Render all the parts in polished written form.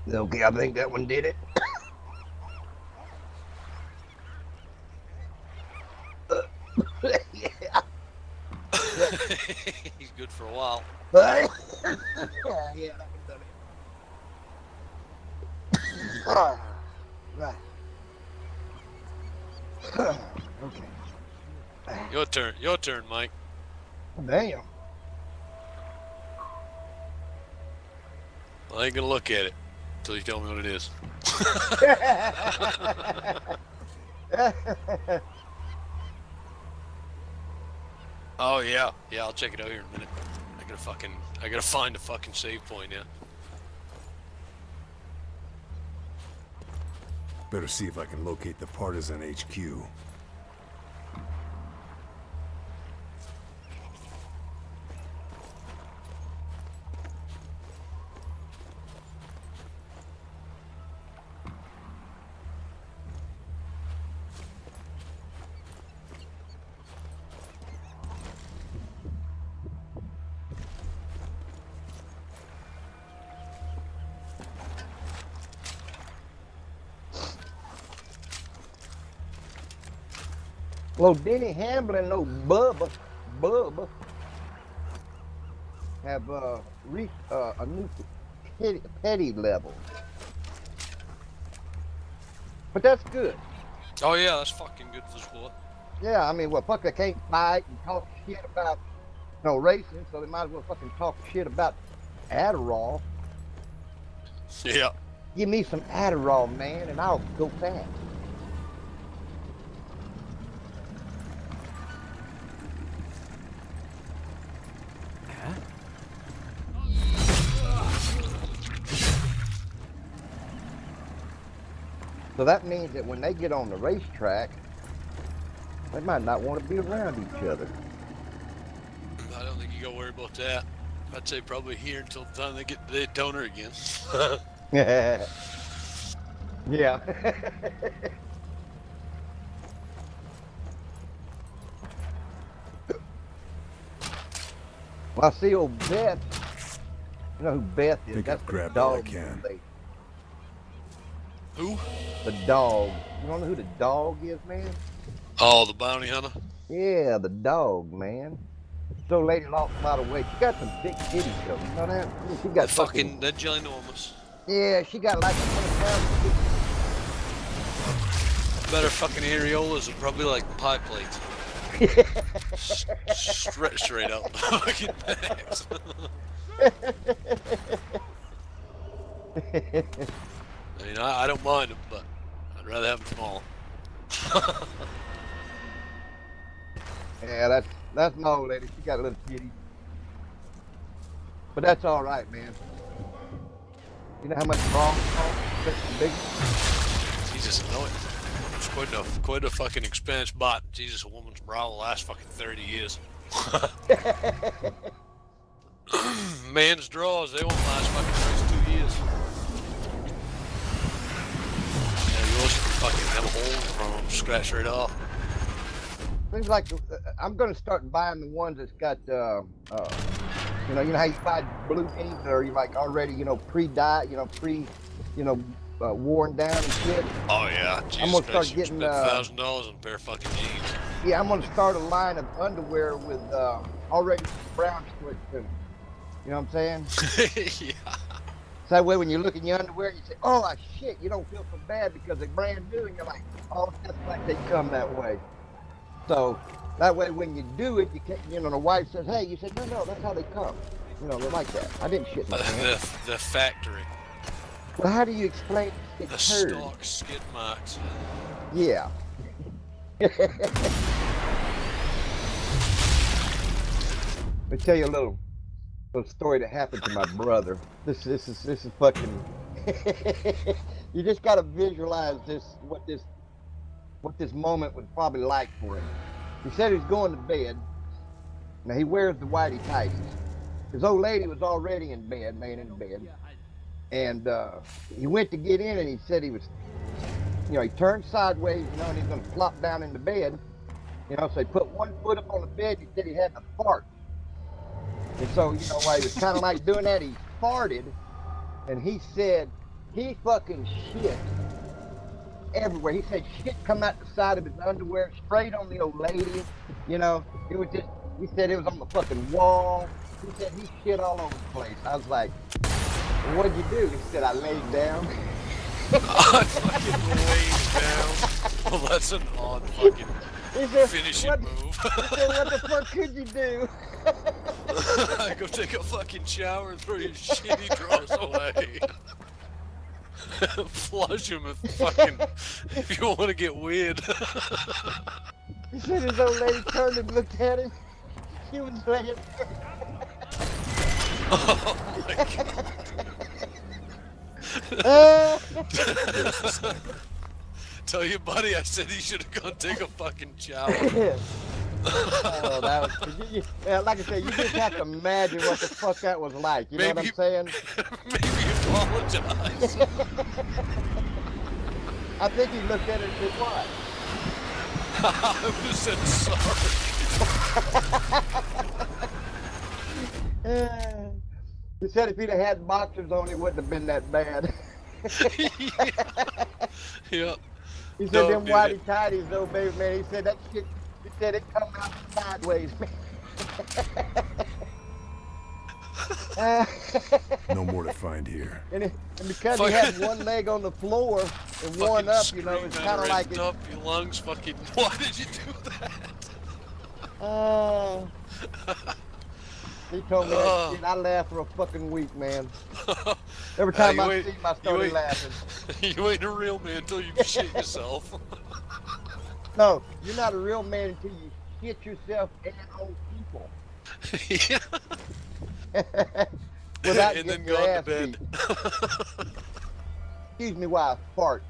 Okay, I think that one did it. Yeah. He's good for a while. Yeah, that one done it. Right. Okay. Your turn, Mike. Damn. Well, I ain't gonna look at it until you tell me what it is. Oh yeah, I'll check it out here in a minute. I gotta find a fucking save point, yeah. Better see if I can locate the Partisan HQ. Well, Denny Hamblin, no Bubba, have reached a new petty level. But that's good. Oh yeah, that's fucking good for sport. Yeah, I mean, well, fuck, they can't fight and talk shit about, racing, so they might as well fucking talk shit about Adderall. Yeah. Give me some Adderall, man, and I'll go fast. So that means that when they get on the racetrack, they might not want to be around each other. I don't think you gotta worry about that. I'd say probably here until the time they get to Daytona again. Yeah. Well, I see old Beth. You know who Beth is? Think That's I've the grabbed all I dog. can. Who? The dog. You don't know who the dog is, man? Oh, the bounty hunter? Yeah, the dog, man. So lady lost a lot of weight. She got some big titties, though. You know that? She got Fucking, they're ginormous. Yeah, she got like 100 pounds. Better fucking areolas are probably like pie plates. Straight out the fucking backs. I mean, I don't mind them, but I'd rather have them small. Yeah, that's my old lady. She got a little titty. But that's all right, man. You know how much wrong big? Jesus, I know it. It's quite a fucking expense, but Jesus, a woman's bra will last fucking 30 years. Man's draws, they won't last fucking 2 years. Yeah, yours can fucking have a hole from them, scratch right off. Things like I'm gonna start buying the ones that's got you know how you buy blue jeans that are like already pre-dyed, worn down and shit. Oh yeah, Jesus I'm gonna start Christ, getting $1,000 on a pair of fucking jeans. Yeah, I'm gonna start a line of underwear with already brown strips in them. You know what I'm saying? Yeah. So that way when you look in your underwear, you say, "Oh shit," you don't feel so bad because they're brand new, and you're like, "Oh, just like they come that way." So that way when you do it, you can't, the wife says, "Hey," you said, "No, that's how they come." They're like that. I didn't shit my pants. The factory. Well, how do you explain it? The stock skid marks. Yeah. Let me tell you a little story that happened to my brother. This is fucking. You just gotta visualize what this moment was probably like for him. He said he was going to bed. Now he wears the whitey tighties. His old lady was already in bed, laying in bed, and he went to get in, and he said he was, he turned sideways, and he's gonna plop down in the bed, You know, so he put one foot up on the bed. He said he had to fart. And so, you know, while he was kind of like doing that, he farted. And he said he fucking shit everywhere. He said shit come out the side of his underwear, straight on the old lady. You know, it was just, he said it was on the fucking wall. He said he shit all over the place. I was like, well, what'd you do? He said, I laid down. I fucking laid down. Well, that's an odd fucking finishing move. He said, what the fuck could you do? Go take a fucking shower and throw your shitty drawers away. Flush him if you want to get weird. He said his old lady turned and looked at him. She was laying there. Oh my God. Tell your buddy I said he should have gone take a fucking shower. Oh, that was, yeah, like I said, you just have to imagine what the fuck that was like. You know what I'm saying? Maybe apologize. I think he looked at it and said, what? I would have said sorry. He said if he'd have had boxers on, it wouldn't have been that bad. Yeah. He said them whitey tighties though, baby, man. He said that shit, he said it come out sideways, man. No more to find here. And because he had one leg on the floor and one up, you know, it's kind of like it. Up your lungs, fucking. Why did you do that? He told me that shit. I laughed for a fucking week, man. Every time I see him, I started laughing. You ain't a real man until you shit yourself. No, you're not a real man until you shit yourself and old people. Yeah. Without and then getting your go ass to bed. beat. Excuse me while I fart.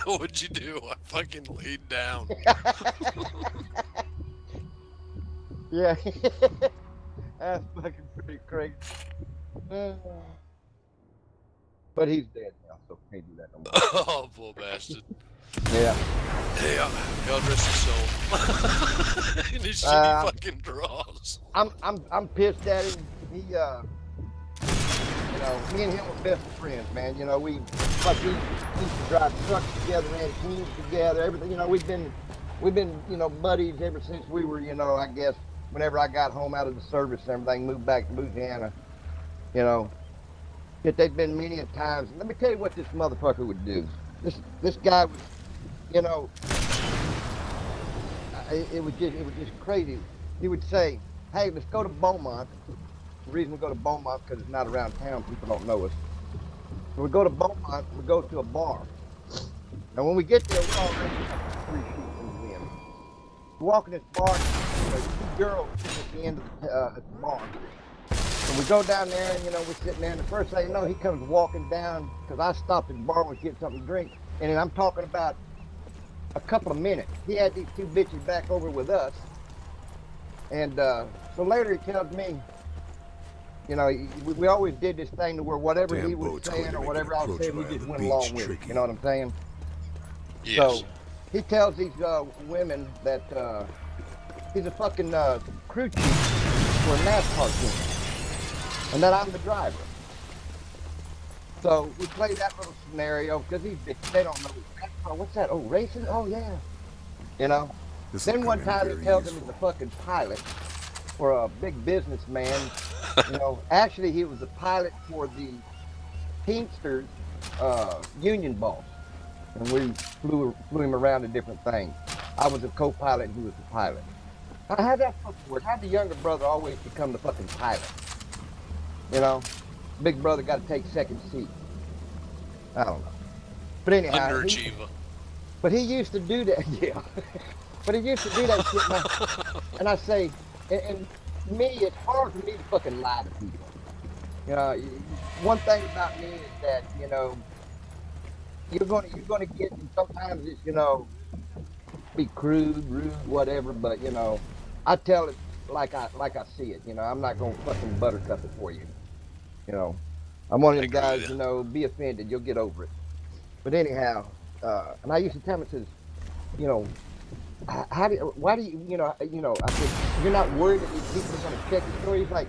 What'd you do? I fucking laid down. Yeah. That's fucking pretty crazy. But he's dead now, so can't do that no more. Oh, poor bastard. Yeah. Yeah, God rest his soul. In his shitty fucking drawers. I'm pissed at him. He you know, me and him were best friends, man. You know, we used to drive trucks together, ran teams together, everything. You know, we've been, you know, buddies ever since we were, you know, I guess whenever I got home out of the service and everything, moved back to Louisiana. You know, yet they've been many a times. Let me tell you what this motherfucker would do. This guy was, you know, it was just crazy. He would say, "Hey, let's go to Beaumont." The reason we go to Beaumont because it's not around town. People don't know us. So we go to Beaumont. We go to a bar. And when we get there, we're already 3 feet from the wind. We walk in this bar. There's 2 girls at the end of the bar. So we go down there, and you know we're sitting there. And the first thing you know, he comes walking down because I stopped at the bar and get something to drink. And then I'm talking about a couple of minutes. He had these 2 bitches back over with us. And so later he tells me, you know, we always did this thing to where whatever he was saying or whatever I was saying, we just went along with it. You know what I'm saying? Yes. So he tells these women that he's a fucking crew chief for a NASCAR team, and that I'm the driver. So we play that little scenario because they don't know NASCAR. What's that? Oh, racing? Oh yeah. You know. Then one time he tells him he's a fucking pilot for a big businessman. You know, actually he was a pilot for the Teamsters union boss, and we flew him around to different things. I was a co-pilot and he was the pilot. How'd that fucking work? How'd the younger brother always become the fucking pilot? You know, big brother got to take second seat. I don't know. But anyhow, underachiever. But he used to do that, yeah. But he used to do that shit, and I say, and me, it's hard for me to fucking lie to people. You know, one thing about me is that, you know, you're gonna get, and sometimes it's, you know, be crude, rude, whatever, but you know, I tell it like I see it. You know, I'm not gonna fucking buttercup it for you. You know, I'm one of them guys, you know, be offended, you'll get over it. But anyhow, And I used to tell him, I says, you know, how do you, why do you, I said, you're not worried that these people are going to check the story? He's like,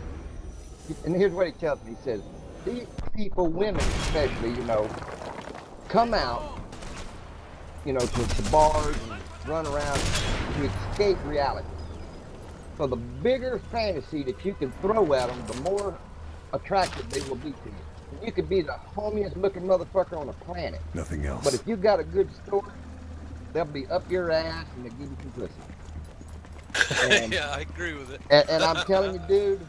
and here's what he tells me. He says, these people, women especially, come out, to bars and run around to escape reality. So the bigger fantasy that you can throw at them, the more attractive they will be to you. You could be the homiest looking motherfucker on the planet. Nothing else. But if you got a good story, they'll be up your ass and they'll give you some pussy. And, yeah, I agree with it. and I'm telling you, dude,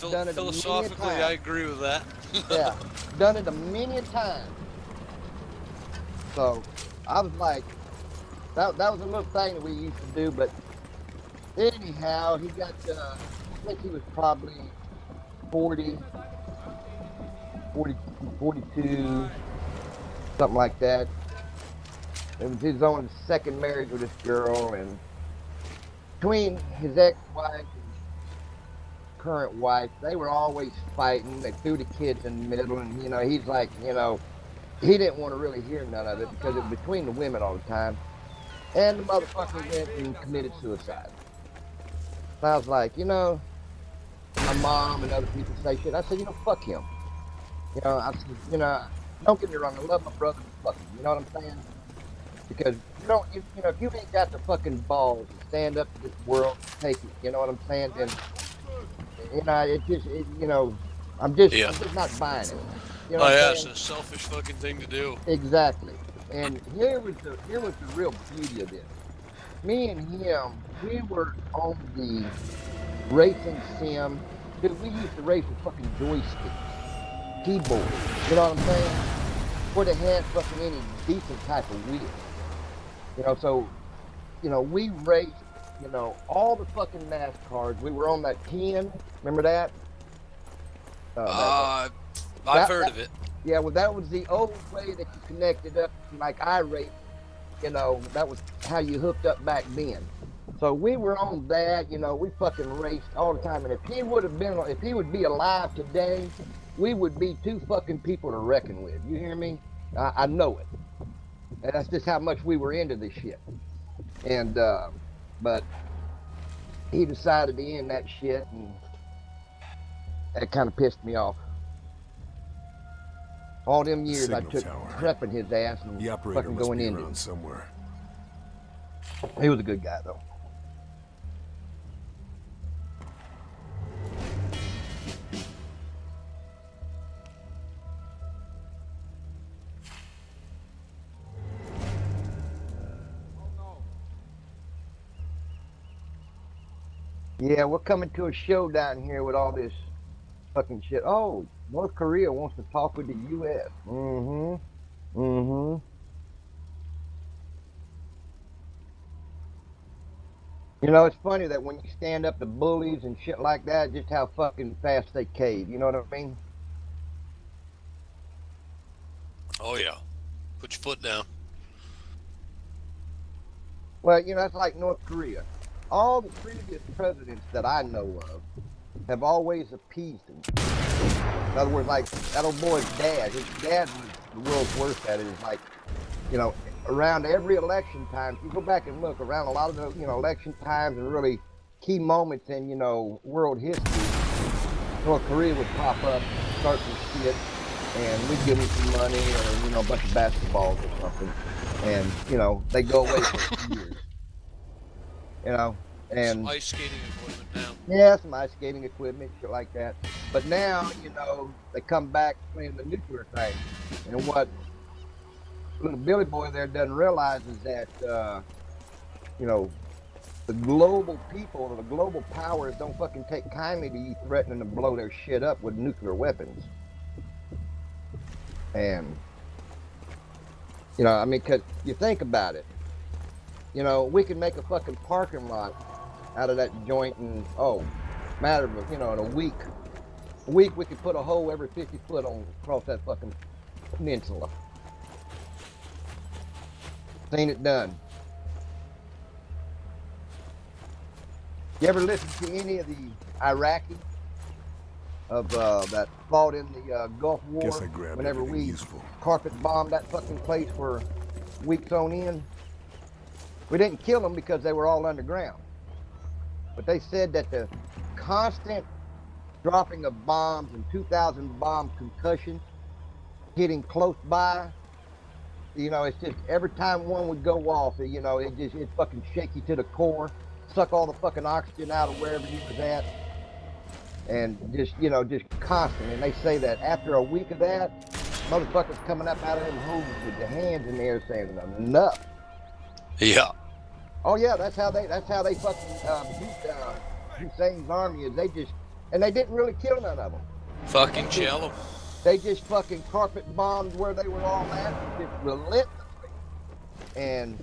done it Philosophically, I agree with that. yeah, done it a million times. So I was like, that was a little thing that we used to do. But anyhow, he got, I think he was probably 40, 42, something like that. It was his own second marriage with this girl, and between his ex-wife and current wife, they were always fighting. They threw the kids in the middle, and he's like, he didn't want to really hear none of it because it was between the women all the time. And the motherfucker went and committed suicide. And I was like, my mom and other people say shit. I said, fuck him. I said, don't get me wrong, I love my brother, but fuck him. You know what I'm saying? Because if you ain't got the fucking balls to stand up to this world and take it, you know what I'm saying? Then, I'm just not buying it. You know it's a selfish fucking thing to do. Exactly. And here was the real beauty of this. Me and him, we were on the racing sim. Dude, we used to race with fucking joysticks, keyboards. You know what I'm saying? Where they had fucking any decent type of wheel. So, we raced, all the fucking NASCARs. We were on that 10. Remember that? I've heard of it. Yeah, well, that was the old way that you connected up, like I raced. That was how you hooked up back then. So we were on that, we fucking raced all the time. And if he would be alive today, we would be two fucking people to reckon with. You hear me? I know it. And that's just how much we were into this shit. And, but he decided to end that shit, and that kind of pissed me off. All them years I took prepping his ass and fucking going into it. Somewhere. He was a good guy, though. Yeah, we're coming to a showdown here with all this fucking shit. Oh, North Korea wants to talk with the U.S. It's funny that when you stand up to bullies and shit like that, just how fucking fast they cave. You know what I mean? Oh, yeah. Put your foot down. Well, that's like North Korea. All the previous presidents that I know of have always appeased him. In other words, like that old boy's dad. His dad was the world's worst at it. It's like, around every election time, if you go back and look around a lot of the, election times and really key moments in, world history, North Korea would pop up, start some shit, and we'd give them some money or, a bunch of basketballs or something. And, they go away for years. And some ice skating equipment now. Yeah, some ice skating equipment, shit like that. But now, they come back playing the nuclear thing. And what little Billy Boy there doesn't realize is that, the global people or the global powers don't fucking take kindly to you threatening to blow their shit up with nuclear weapons. And, because you think about it, we can make a fucking parking lot out of that joint in, matter of, in a week. A week we could put a hole every 50 foot across that fucking peninsula. Seen it done. You ever listen to any of the Iraqis that fought in the Gulf War? Whenever we carpet bombed that fucking place where weeks on end. We didn't kill them because they were all underground. But they said that the constant dropping of bombs and 2,000 bomb concussions hitting close by, you know, it's just every time one would go off, you know, it fucking shake you to the core, suck all the fucking oxygen out of wherever you was at, and just, you know, just constant. And they say that after a week of that, motherfuckers coming up out of them holes with their hands in the air saying enough. Yeah. Oh yeah, that's how they fucking beat Hussein's army. Is they just, and they didn't really kill none of them. Fucking shell them. They just fucking carpet bombed where they were all at, just relentlessly. And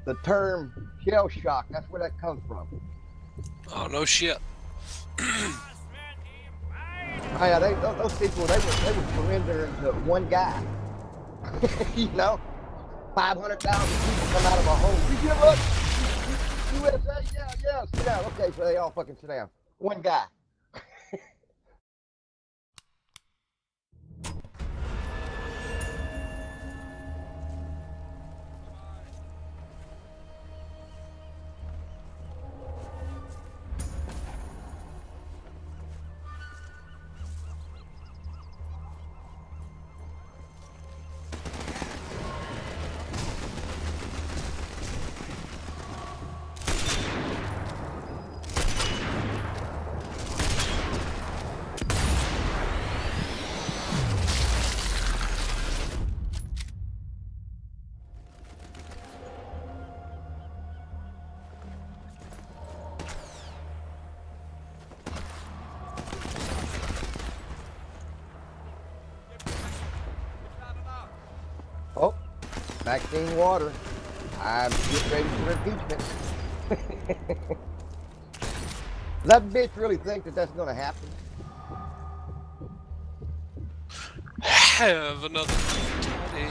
the term shell shock, that's where that comes from. Oh, no shit. Oh yeah, those people, they were surrendering to one guy. You know, 500,000 people come out of a hole. We give up. USA, yeah, sit down. Okay, so they all fucking sit down. One guy. Oh, Maxine Water. I'm getting ready for impeachment. Does that bitch really think that that's going to happen? Have another day.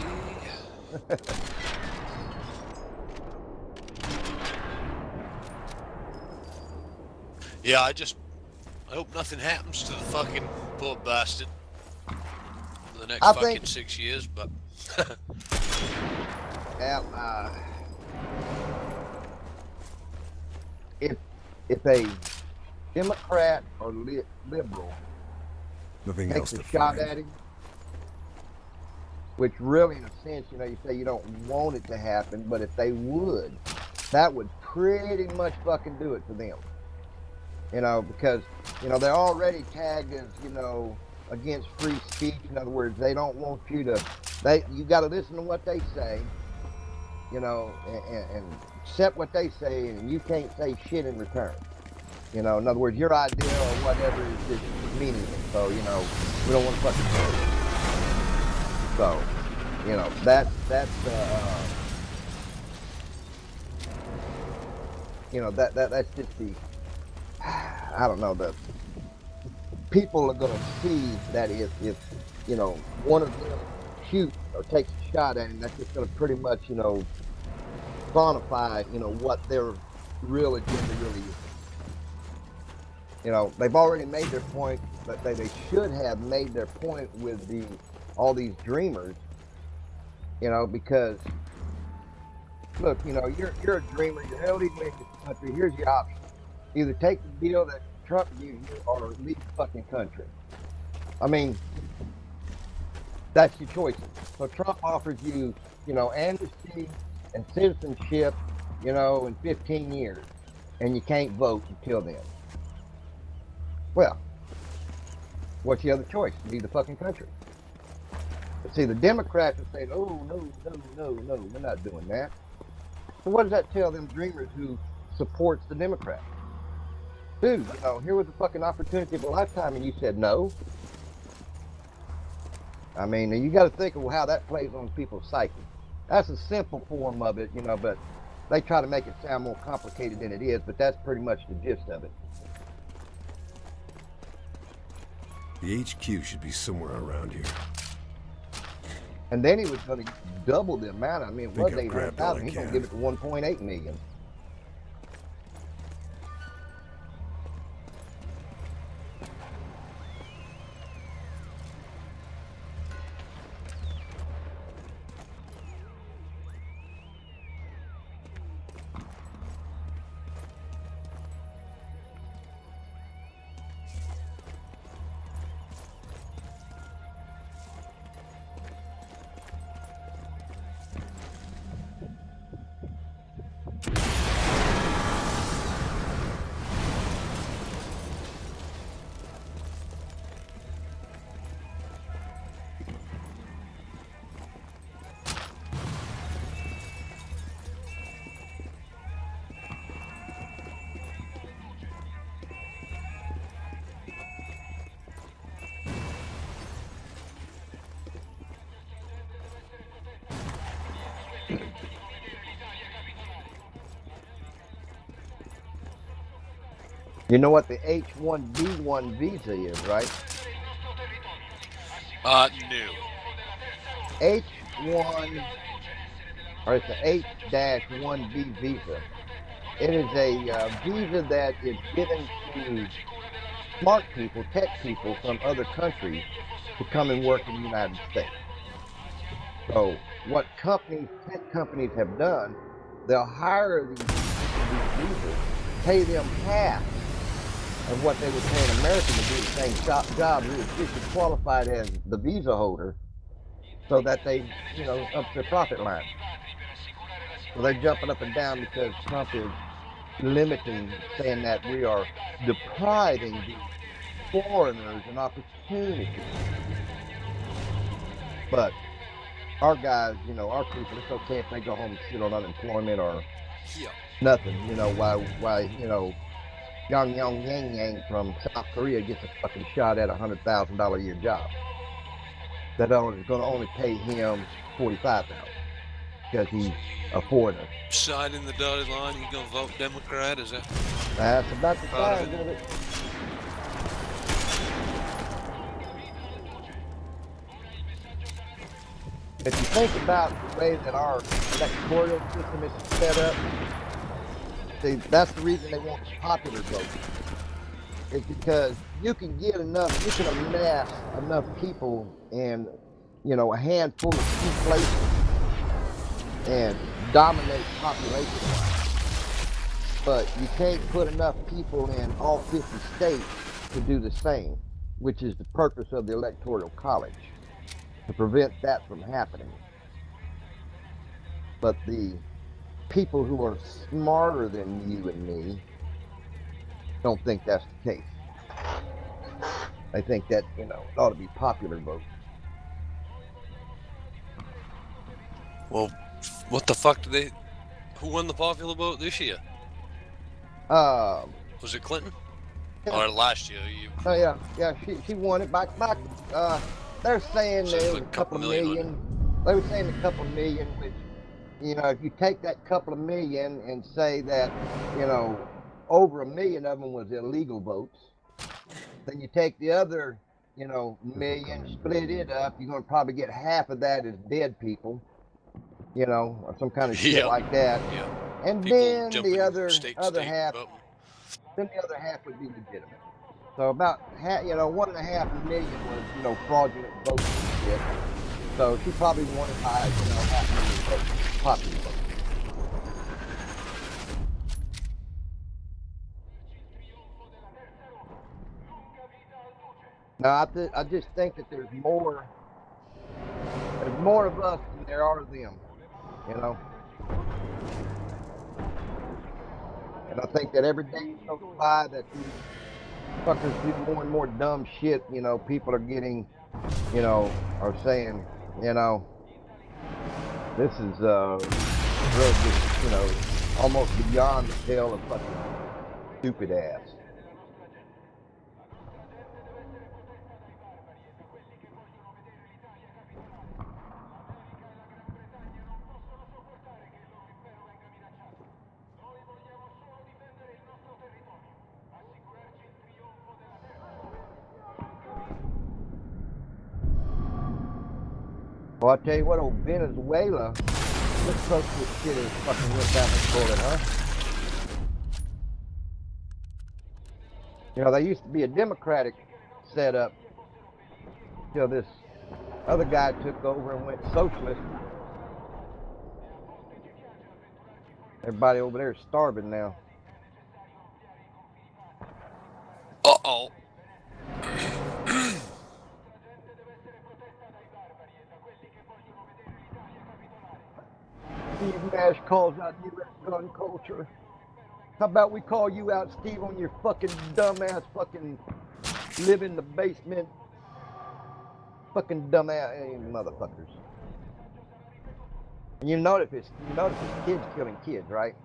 Yeah, I hope nothing happens to the fucking poor bastard for the next fucking 6 years, but Well, if a Democrat or liberal Nothing takes else a to shot find. at him, which really, in a sense, you know, you say you don't want it to happen, but if they would, that would pretty much fucking do it for them. You know, because, you know, they're already tagged as, you know, against free speech. In other words, they don't want you to, you got to listen to what they say, you know, and accept what they say, and you can't say shit in return. You know, in other words, your idea or whatever is just meaningless. So, you know, we don't want to fucking hear it. So, you know, that's you know, that's just the, I don't know, the people are going to see that if you know, one of them shoots or takes a shot at him, that's just going to pretty much, you know, quantify, you know, what their real agenda really is. You know, they've already made their point, but they should have made their point with all these dreamers, you know, because look, you know, you're a dreamer, you're illegally in this country, here's your option. Either take the deal that Trump gives you or leave the fucking country. I mean, that's your choices. So Trump offers you, you know, amnesty and citizenship, you know, in 15 years, and you can't vote until then. Well, what's the other choice? Leave the fucking country. But see, the Democrats are saying, oh, no, we're not doing that. So what does that tell them dreamers who supports the Democrats? Dude, you know, here was a fucking opportunity of a lifetime, and you said no. I mean, you got to think of how that plays on people's psyche. That's a simple form of it, you know, but they try to make it sound more complicated than it is, but that's pretty much the gist of it. The HQ should be somewhere around here. And then he was going to double the amount. I mean, it was 800,000. He's going to give it to 1.8 million. You know what the H-1B1 visa is, right? No. H1, or it's the H-1B visa. It is a visa that is given to smart people, tech people from other countries to come and work in the United States. So what companies, tech companies have done, they'll hire these visas, pay them half of what they would pay an American to do the same job who is just as qualified as the visa holder, so that they, up their profit line. So they're jumping up and down because Trump is limiting, saying that we are depriving the foreigners an opportunity. But our guys, our people, it's okay if they go home and sit on unemployment or nothing. Why Yang Yang from South Korea gets a fucking shot at $100,000 a year job. That is going to only pay him $45,000 because he's a foreigner. Signing the dotted line, you gonna vote Democrat? Is that? That's about the size of it. If you think about the way that our electoral system is set up, see, that's the reason they want the popular vote. It's because you can amass enough people in, a handful of key places and dominate population-wise. But you can't put enough people in all 50 states to do the same, which is the purpose of the Electoral College, to prevent that from happening. But the people who are smarter than you and me don't think that's the case. They think that, it ought to be popular vote. Well, what the fuck who won the popular vote this year? Was it Clinton? Yeah. Or last year? Oh yeah, she won it back. They're saying there was a couple of million. They were saying a couple of million, which, if you take that couple of million and say that, over 1 million of them was illegal votes, then you take the other, million, split it up, you're going to probably get half of that as dead people, or some kind of shit like that. Yeah. And People then jumping the other state half, voting. then the other half would be legitimate. So about half, 1.5 million was, fraudulent votes and shit. So she probably won it by, 500,000 votes, popular votes. Now I just think that there's more of us than there are of them, And I think that every day goes by that these fuckers do more and more dumb shit, people are getting, are saying, this is really just, almost beyond the pale of fucking stupid ass. Well, I'll tell you what, old Venezuela, this socialist shit is fucking went down the toilet, huh? They used to be a democratic setup till this other guy took over and went socialist. Everybody over there is starving now. Uh-oh. Steve Nash calls out U.S. gun culture. How about we call you out, Steve, on your fucking dumbass fucking live in the basement fucking dumbass motherfuckers. And you notice it's kids killing kids, right?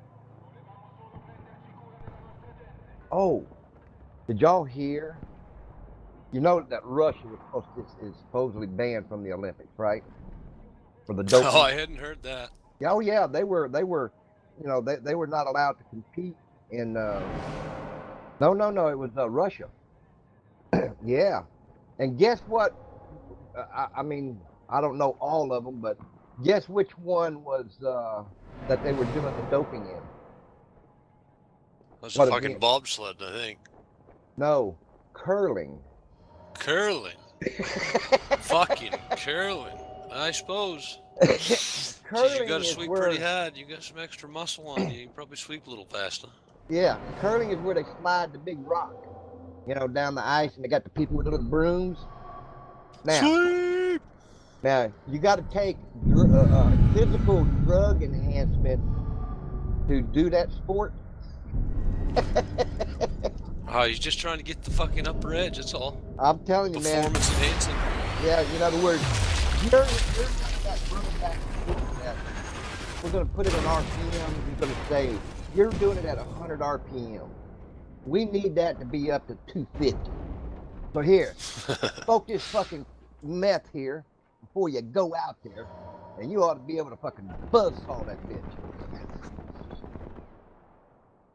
Oh, did y'all hear? You know that Russia is supposedly banned from the Olympics, right? For the doping. Oh, I hadn't heard that. Oh yeah, they were, they were not allowed to compete in No, no, no. It was Russia. Yeah. And guess what? I mean, I don't know all of them, but guess which one was that they were doing the doping in? That's a What fucking event? bobsled, I think. No, curling. Curling. Fucking curling. I suppose. Geez, you Curling gotta is sweep pretty where, hard. You got some extra muscle on you. You can probably sweep a little faster. yeah, curling is where they slide the big rock, down the ice, and they got the people with the little brooms. Now, Sweep! now you got to take physical drug enhancement to do that sport. Oh, he's just trying to get the fucking upper edge, that's all. I'm telling you, man. Performance enhancing. Yeah, in other words, you're like that running back that we're going to put it in RPM. You're going to say you're doing it at 100 RPM. We need that to be up to 250. So here, smoke this fucking meth here before you go out there, and you ought to be able to fucking buzzsaw that bitch.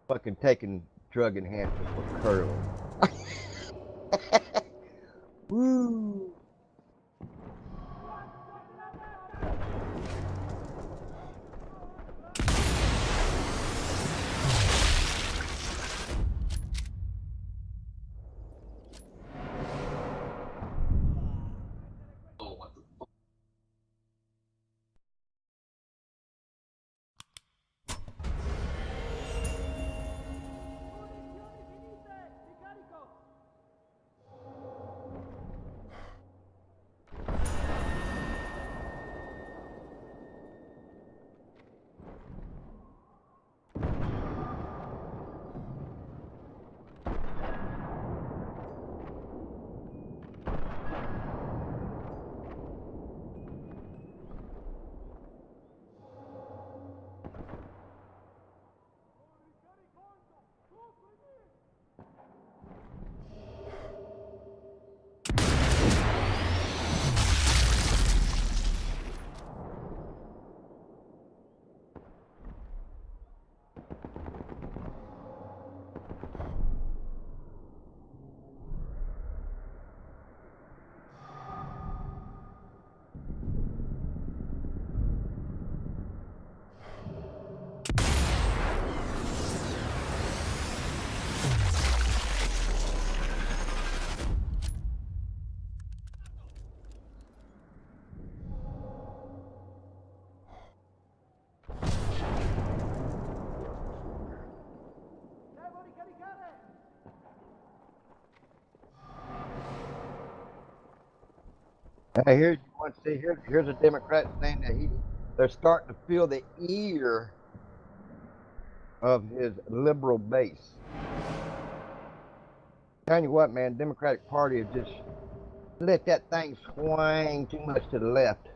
Fucking taking drug enhancement for curling. Woo. Hey, here's you want to see here's a Democrat saying that they're starting to feel the ear of his liberal base. Telling you what, man, Democratic Party has just let that thing swing too much to the left.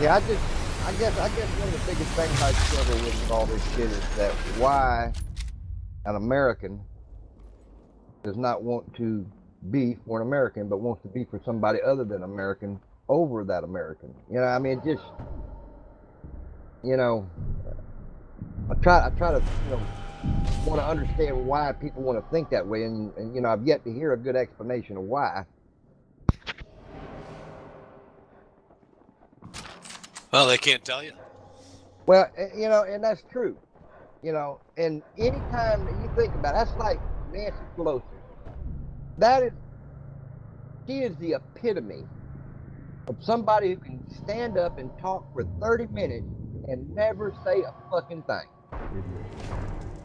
Yeah, I guess one of the biggest things I struggle with all this shit is that why an American does not want to be for an American, but wants to be for somebody other than American over that American. I mean, it just, you know, I try to, want to understand why people want to think that way, and I've yet to hear a good explanation of why. Well, they can't tell you. Well, and that's true. And anytime that you think about it, that's like Nancy Pelosi. She is the epitome of somebody who can stand up and talk for 30 minutes and never say a fucking thing.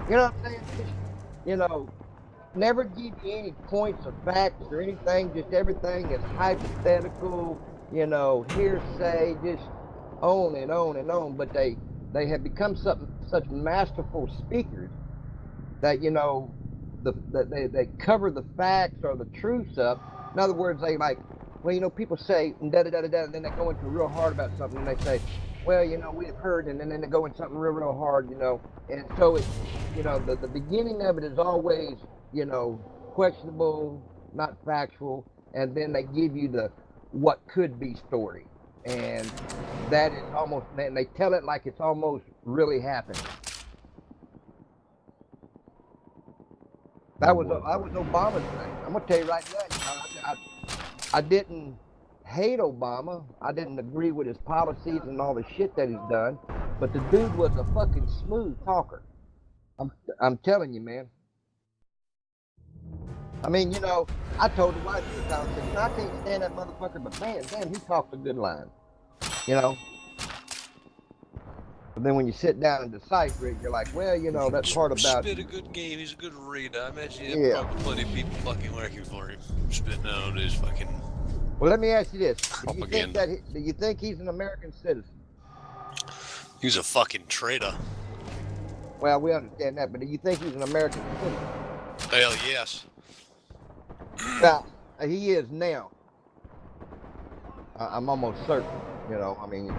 You know what I'm saying? Just, you know, never give you any points or facts or anything. Just everything is hypothetical, you know, hearsay, just on and on and on. But they have become such masterful speakers that, you know, they cover the facts or the truths up. In other words, they like, well, you know, people say da da da da da, and then they go into real hard about something, and they say, well, you know, we've heard, and then they go into something real hard, you know. And so it's, you know, the beginning of it is always, you know, questionable, not factual, and then they give you the what could be story, and that is almost, and they tell it like it's almost really happening. That was Obama's thing. I'm gonna tell you right now. You know, I didn't hate Obama. I didn't agree with his policies and all the shit that he's done. But the dude was a fucking smooth talker. I'm telling you, man. I mean, you know, I told the wife this time, I said, you know, I can't stand that motherfucker, but man, damn, he talks a good line. You know. But then when you sit down and decipher it, you're like, well, you know, that part about spit a good game. He's a good reader. I imagine yeah. there's probably plenty of people fucking working for him, spitting out his fucking. Well, let me ask you this: propaganda. do you think he's an American citizen? He's a fucking traitor. Well, we understand that, but do you think he's an American citizen? Hell yes. Now, he is now. I'm almost certain. You know, I mean,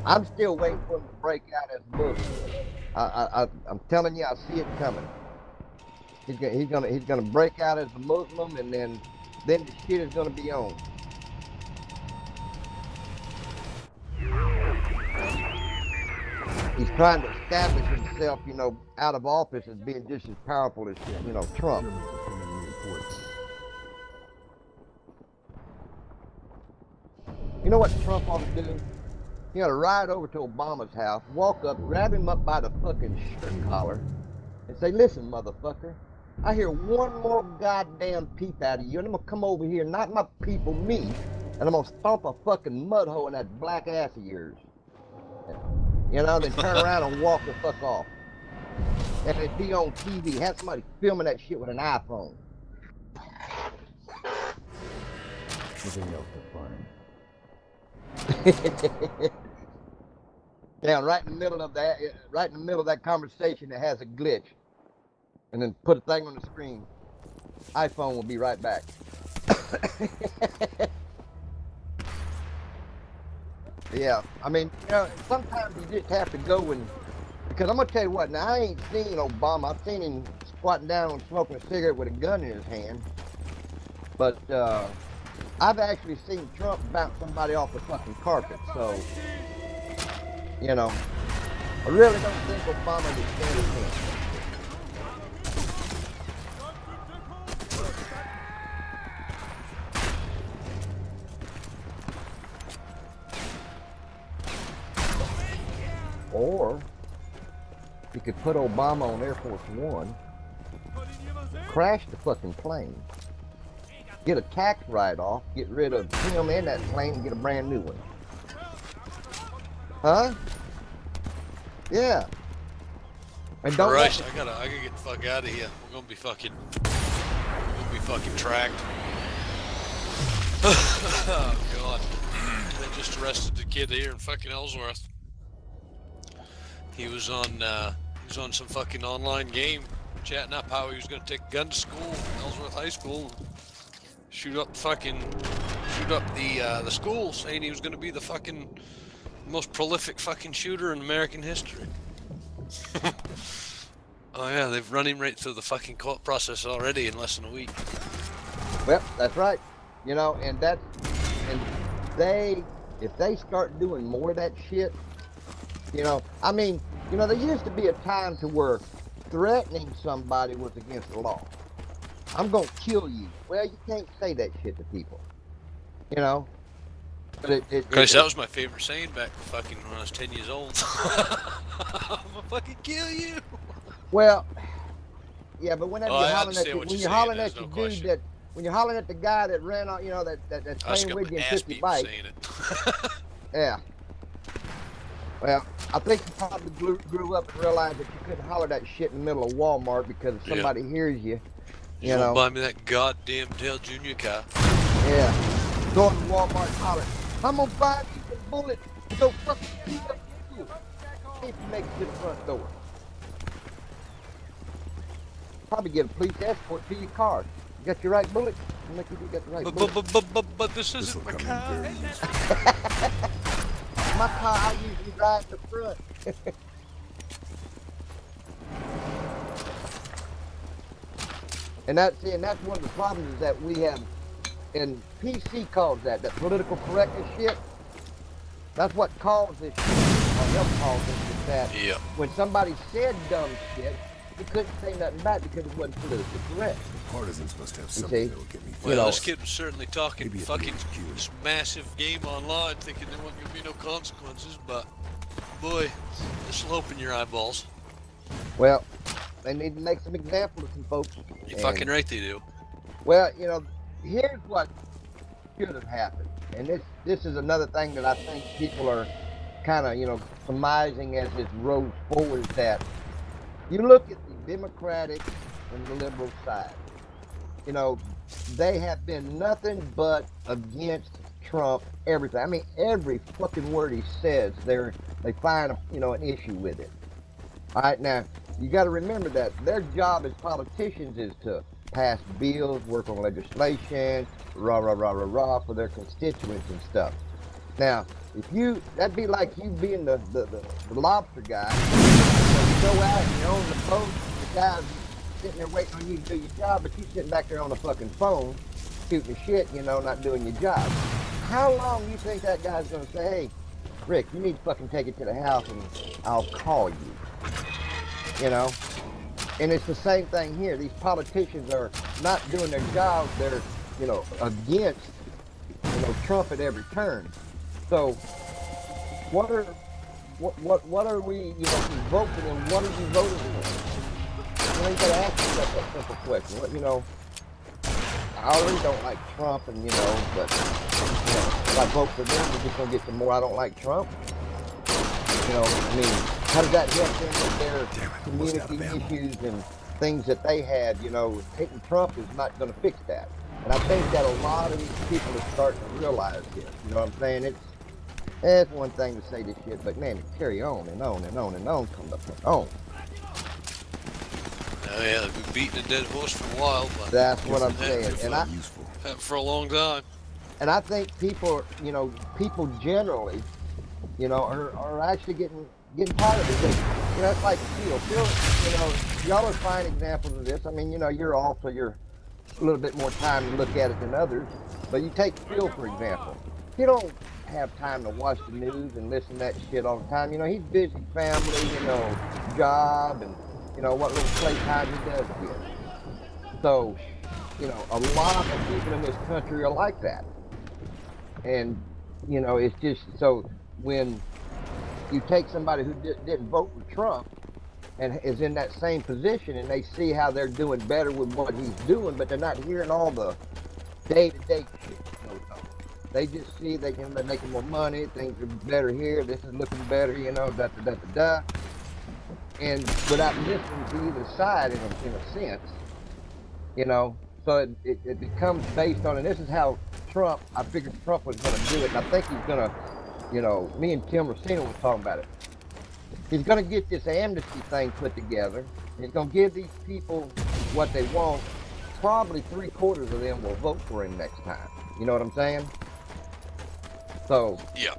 I'm still waiting for him to break out as Muslim. I'm telling you, I see it coming. He's gonna break out as a Muslim, and then the shit is gonna be on. He's trying to establish himself, you know, out of office as being just as powerful as, you know, Trump. You know what Trump ought to do? He ought to ride over to Obama's house, walk up, grab him up by the fucking shirt collar, and say, listen, motherfucker, I hear one more goddamn peep out of you, and I'm gonna come over here, not my people, me, and I'm gonna stomp a fucking mud hole in that black ass of yours. You know, then turn around and walk the fuck off. And it'd be on TV. Have somebody filming that shit with an iPhone. Nothing else to find. Yeah, right in the middle of that conversation, it has a glitch. And then put a thing on the screen. iPhone will be right back. Yeah, I mean, you know, sometimes you just have to go and, because I'm gonna tell you what, now I ain't seen Obama. I've seen him squatting down and smoking a cigarette with a gun in his hand. But I've actually seen Trump bounce somebody off the fucking carpet. So, you know, I really don't think Obama would stand a chance. Or you could put Obama on Air Force One, crash the fucking plane, get a tax write-off, get rid of him and that plane, and get a brand new one. Huh? Yeah. And don't Christ, I gotta get the fuck out of here. We're gonna be fucking tracked. Oh god. They just arrested the kid here in fucking Ellsworth. He was on some fucking online game, chatting up how he was gonna take a gun to school, Ellsworth High School, shoot up the school, saying he was gonna be the fucking most prolific fucking shooter in American history. Oh yeah, they've run him right through the fucking court process already in less than a week. Well, that's right. You know, and if they start doing more of that shit, you know, I mean, you know, there used to be a time to where threatening somebody was against the law. I'm gonna kill you. Well, you can't say that shit to people. You know? But Because that was my favorite saying back fucking when I was 10 years old. I'm gonna fucking kill you. Well, yeah, but whenever Oh, you're I hollering at understand the, what when you're you're saying, hollering there's at the no dude question. when you're hollering at the guy that ran on, you know, that I just train got with you my and ass took your beat bike. saying it. Yeah. Well, I think you probably grew up and realized that you couldn't holler that shit in the middle of Walmart because if Yeah. somebody hears you, You you don't know. buy me that goddamn Dell Junior car. Yeah. Go to Walmart and holler, I'm gonna buy me some bullets to go fucking shoot up you if you make it to the front door. Probably get a police escort to your car. You got your right bullets? I'll make sure you got the right bullets. But this This'll isn't my come in car. very useful. My car, I usually ride in the front. And that's one of the problems is that we have, and PC calls that political correctness shit. That's what caused this shit, or helped cause this, is that Yeah. when somebody said dumb shit, you couldn't say nothing back because it wasn't politically correct. Partisans must have see? something that'll get me Well, know, this kid was certainly talking Maybe at the fucking HQ. this massive game online, thinking there wasn't gonna be no consequences. But boy, this will open your eyeballs. Well, they need to make some examples of some folks. You're fucking right, they do. Well, here's what should have happened, and this is another thing that I think people are kind of surmising as it rolls forward, is that you look at the Democratic and the liberal side. They have been nothing but against Trump. Everything. I mean, every fucking word he says, they find an issue with it. All right, now you got to remember that their job as politicians is to pass bills, work on legislation, rah rah rah rah rah for their constituents and stuff. Now, that'd be like you being the lobster guy. You go out and you're on the boat, the guy's sitting there waiting on you to do your job, but you sitting back there on the fucking phone, shooting the shit, not doing your job. How long you think that guy's gonna say, hey, Rick, you need to fucking take it to the house and I'll call you? And it's the same thing here. These politicians are not doing their jobs. They're, against, Trump at every turn. So, what are we, voting and what are you voting for? You gotta ask yourself that simple question. I already don't like Trump, and but if I vote for them, we're just gonna get some more. I don't like Trump. How does that help them with their community issues and things that they had? Hitting Trump is not going to fix that. And I think that a lot of these people are starting to realize this. You know what I'm saying? It's one thing to say this shit, but man, it carry on and on and on and on, come up and on. Oh yeah, they've been beating a dead horse for a while, but that's what I'm saying. And useful. For a long time. And I think people, people generally, are actually getting tired of it. It's like Phil, y'all are fine examples of this. I mean, you're a little bit more time to look at it than others. But you take Phil, for example. He don't have time to watch the news and listen to that shit all the time. He's busy, family, job, and, what little playtime he does get. So, a lot of people in this country are like that. And, it's just, so when you take somebody who didn't vote for Trump and is in that same position, and they see how they're doing better with what he's doing, but they're not hearing all the day-to-day shit. They just see they're making more money, things are better here, this is looking better, da-da-da-da-da. And without listening to either side in a sense, so it becomes based on, and this is how Trump, I figured Trump was going to do it, and I think he's going to, me and Tim Racino was talking about it. He's going to get this amnesty thing put together. He's going to give these people what they want. Probably 3/4 of them will vote for him next time. You know what I'm saying? So, yeah.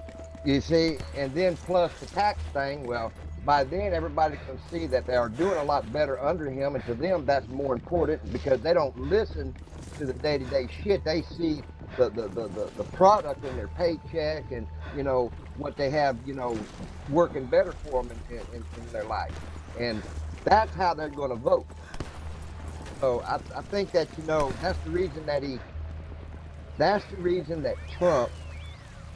You see, and then plus the tax thing, well, by then everybody can see that they are doing a lot better under him, and to them that's more important because they don't listen to the day-to-day shit. They see the product in their paycheck and what they have working better for them in their life, and that's how they're going to vote. So I think that that's the reason that Trump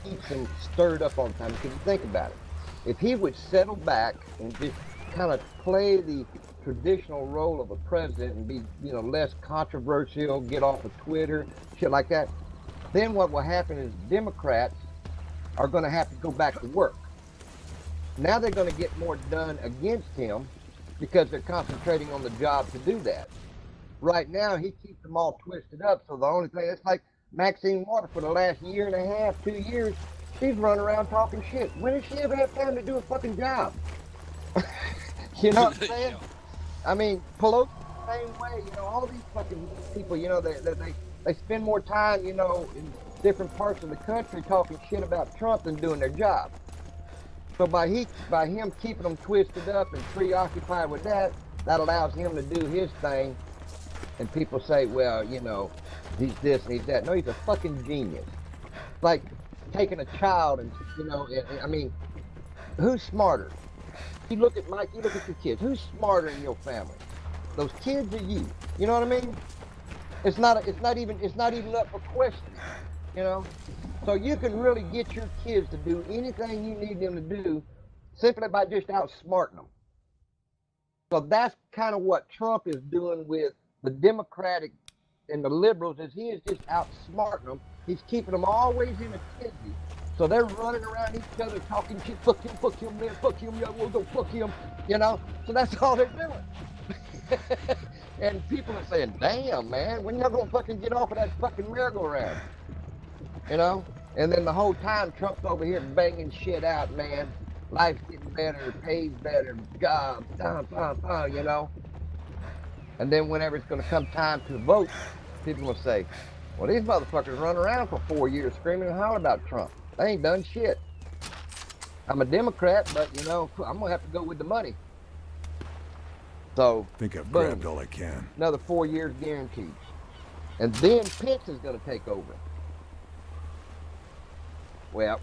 keeps them stirred up all the time. Because you think about it, if he would settle back and just kind of play the traditional role of a president and be less controversial, get off of Twitter, shit like that, then what will happen is Democrats are going to have to go back to work. Now they're going to get more done against him because they're concentrating on the job to do that. Right now, he keeps them all twisted up. So the only thing, it's like Maxine Waters for the last year and a half, 2 years, she's running around talking shit. When does she ever have time to do a fucking job? You know what I'm saying? Yeah. I mean, Pelosi the same way. You know, all these fucking people, you know, they spend more time, you know, in different parts of the country talking shit about Trump than doing their job. So by him keeping them twisted up and preoccupied with that, that allows him to do his thing. And people say, well, you know, he's this and he's that. No, he's a fucking genius. Like taking a child and, you know, I mean, who's smarter? You look at Mike, you look at your kids. Who's smarter in your family? Those kids or you? You know what I mean? It's not even up for questioning, you know? So you can really get your kids to do anything you need them to do simply by just outsmarting them. So that's kind of what Trump is doing with the Democratic and the liberals, is he is just outsmarting them. He's keeping them always in a tizzy. So they're running around each other talking shit, fuck him, man, fuck him, yeah, we'll go fuck him, you know? So that's all they're doing. And people are saying, damn, man, when y'all gonna fucking get off of that fucking merry-go-round? You know? And then the whole time, Trump's over here banging shit out, man. Life's getting better, pay's better, jobs, you know? And then whenever it's gonna come time to vote, people will say, well, these motherfuckers run around for 4 years screaming and hollering about Trump. They ain't done shit. I'm a Democrat, but, you know, I'm gonna have to go with the money. So, I think I've boom, grabbed all I can. another 4 years guaranteed. And then Pence is gonna take over. Well,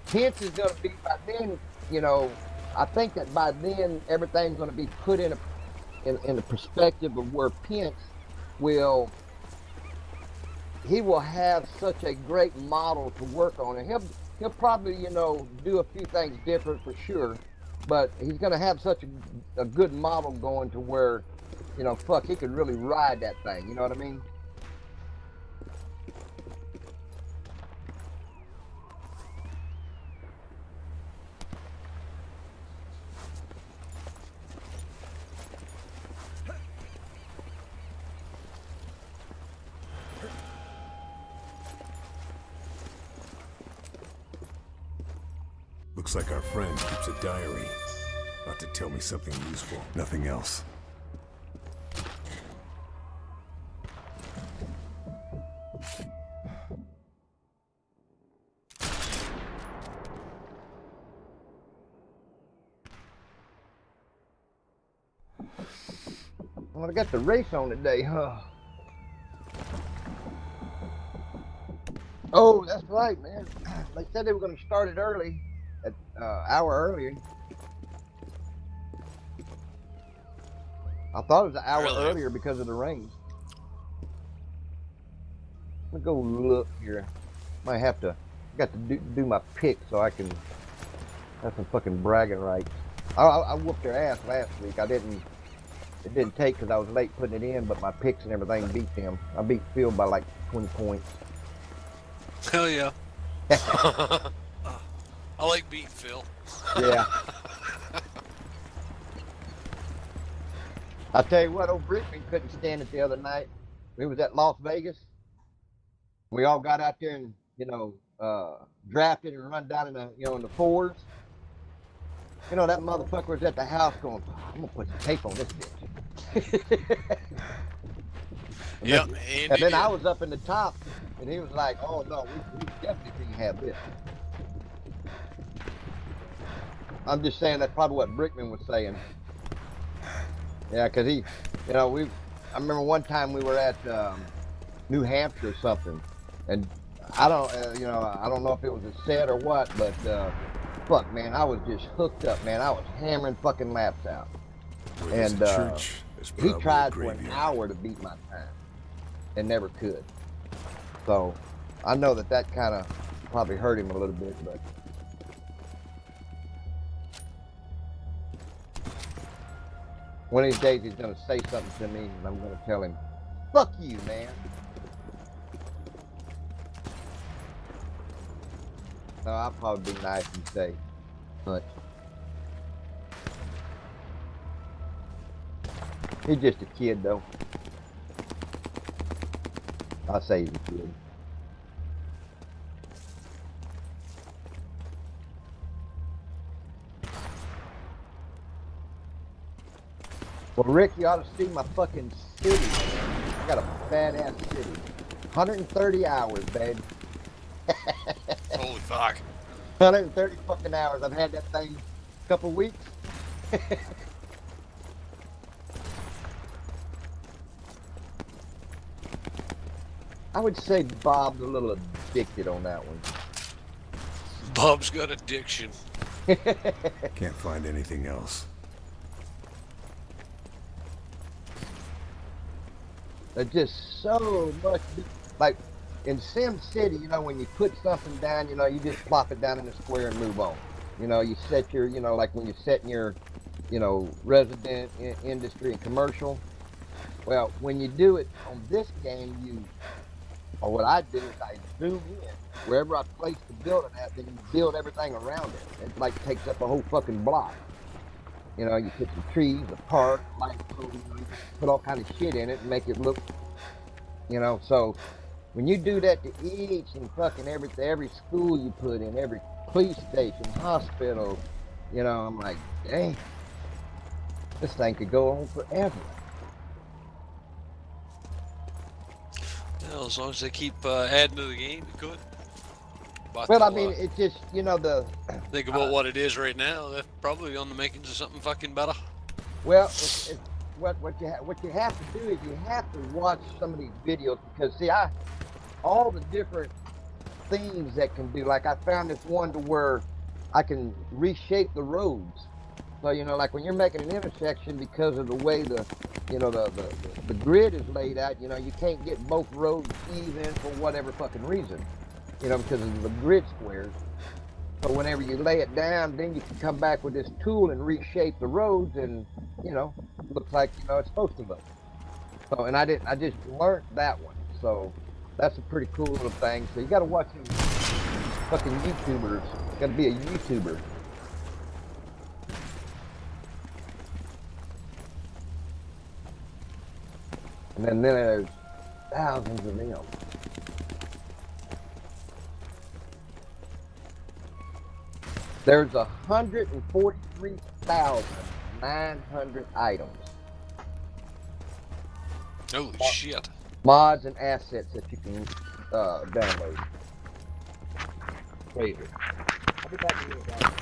Pence is gonna be, by then, you know, I think that by then everything's gonna be put in a perspective of where Pence will, he will have such a great model to work on, and he'll probably, you know, do a few things different for sure, but he's going to have such a good model going to where, you know, fuck, he could really ride that thing, you know what I mean? Looks like our friend keeps a diary. About to tell me something useful. Nothing else. Well, I got the race on today, huh? Oh, that's right, man. They said they were going to start it early, at hour earlier. I thought it was an hour Really? earlier because of the rain. Let me go look here. Might have to. Got to do my pick so I can have some fucking bragging rights. I whooped their ass last week. It didn't take because I was late putting it in, but my picks and everything beat them. I beat Phil by like 20 points. Hell yeah. I like beating Phil. Yeah. I'll tell you what, old Brickman couldn't stand it the other night. We was at Las Vegas. We all got out there and, you know, drafted and run down in the, you know, in the fours. You know, that motherfucker was at the house going, I'm gonna put some tape on this bitch. Yep, And then I was up in the top, and he was like, oh no, we definitely can't have this. I'm just saying that's probably what Brickman was saying. Yeah, because he, you know, I remember one time we were at New Hampshire or something, and I don't, you know, I don't know if it was a set or what, but fuck, man, I was just hooked up, man. I was hammering fucking laps out. Where there's And a church, there's he probably tried a for an graveyard. hour to beat my time and never could. So I know that kind of probably hurt him a little bit, but one of these days he's gonna say something to me and I'm gonna tell him, fuck you, man. No, I'll probably be nice and say, but He's just a kid, though. I say he's a kid. Well, Rick, you ought to see my fucking city. I got a badass city. 130 hours, babe. Holy fuck. 130 fucking hours. I've had that thing a couple weeks. I would say Bob's a little addicted on that one. Bob's got addiction. Can't find anything else. There's just so much, like in Sim City, you know, when you put something down, you know, you just plop it down in the square and move on. You know, you set your, you know, like when you're setting your, you know, resident, industry, and commercial. Well, when you do it on this game, or what I do is I zoom in. Wherever I place the building at, then you build everything around it. It like takes up a whole fucking block. You know, you put some trees, a park, light poles, put all kind of shit in it and make it look, you know. So when you do that to each and fucking every school you put in, every police station, hospital, you know, I'm like, dang, this thing could go on forever. Well, as long as they keep adding to the game, it could. But Well, I mean, it's just, you know, think about what it is right now. They're probably on the makings of something fucking better. well, what you have to do is you have to watch some of these videos because see, all the different things that can do. Like I found this one to where I can reshape the roads. So you know, like when you're making an intersection, because of the way the grid is laid out, you know, you can't get both roads even for whatever fucking reason. You know, because of the grid squares. So whenever you lay it down, then you can come back with this tool and reshape the roads, and you know, looks like, you know, it's supposed to look. So, and I just learned that one. So that's a pretty cool little thing. So you got to watch them fucking YouTubers. Got to be a YouTuber. And then there's thousands of them. There's 143,900 items. Holy shit. Mods and assets that you can download. Wait. I'll be back in a minute, guys.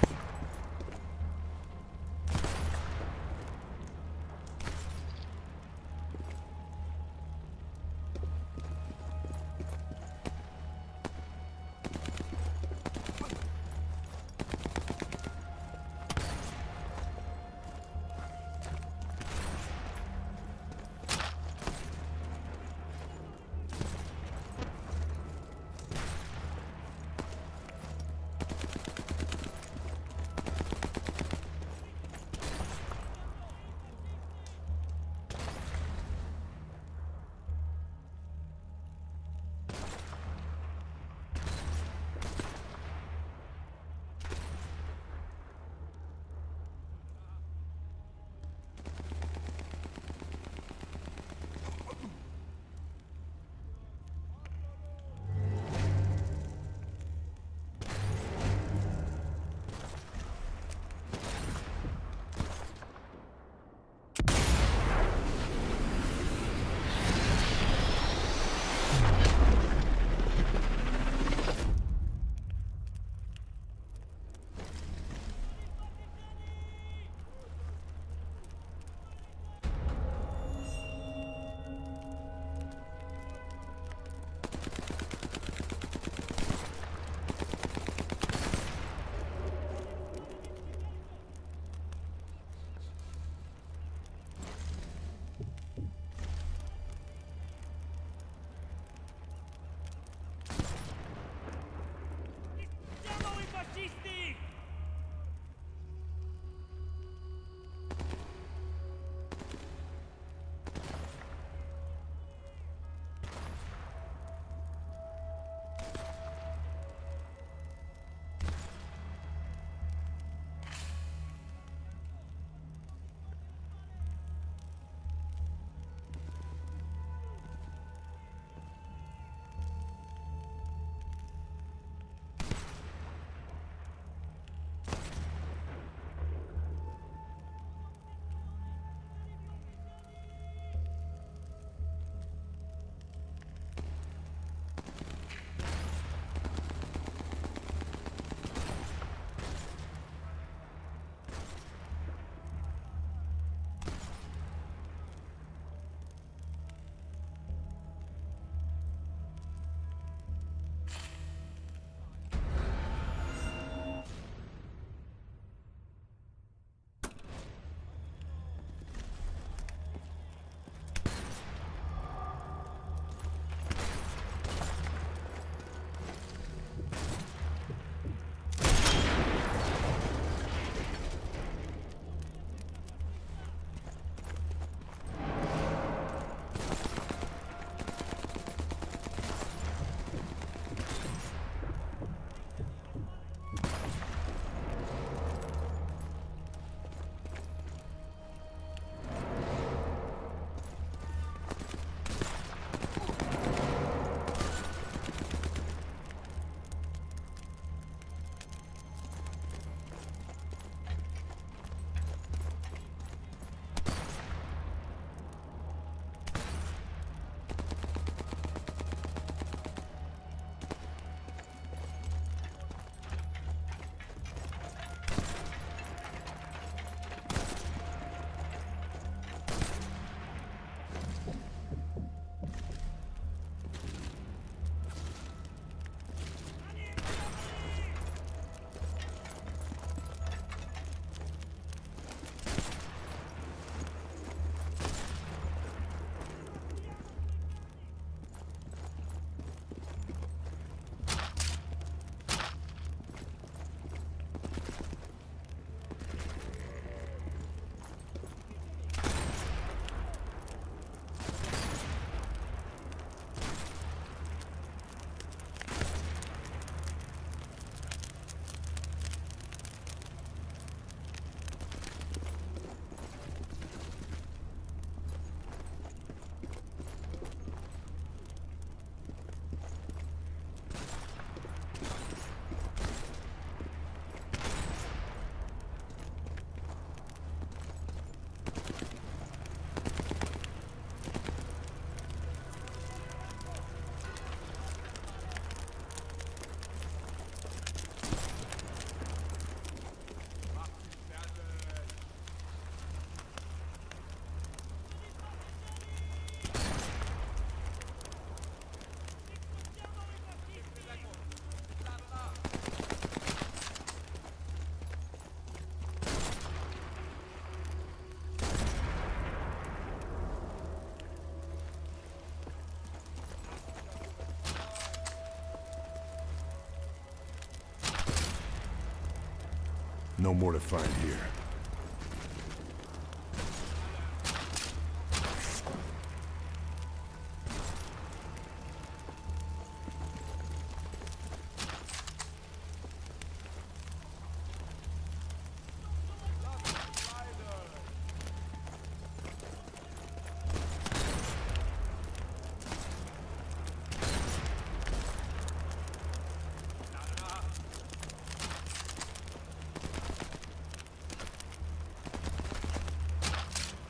No more to find here.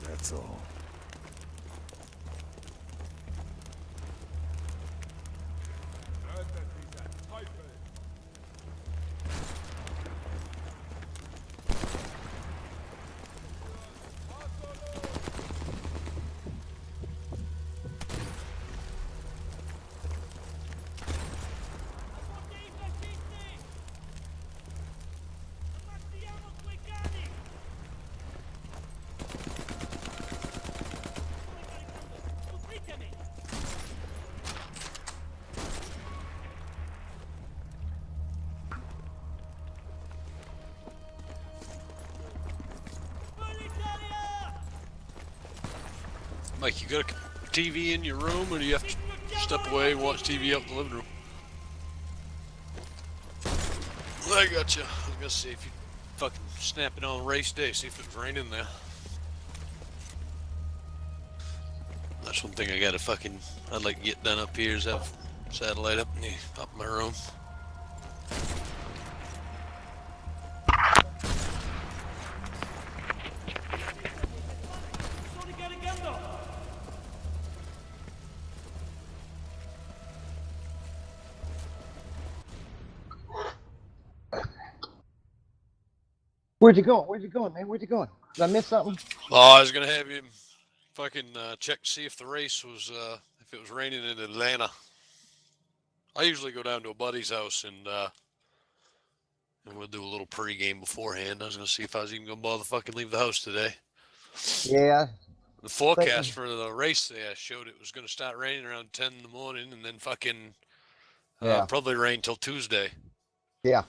That's all. Mike, you got a TV in your room, or do you have to step away and watch TV out in the living room? I got you. I was gonna see if you fucking snapping on race day, see if it was raining there. That's one thing I gotta fucking, I'd like to get done up here is have satellite up in my room. Where'd you go? Where'd you going, man? Where'd you going? Did I miss something? Oh, I was gonna have you fucking check to see if the race was, if it was raining in Atlanta. I usually go down to a buddy's house and we'll do a little pregame beforehand. I was gonna see if I was even gonna bother fucking leave the house today. Yeah. The forecast for the race they showed it was gonna start raining around 10 in the morning and then fucking probably rain till Tuesday. Yeah.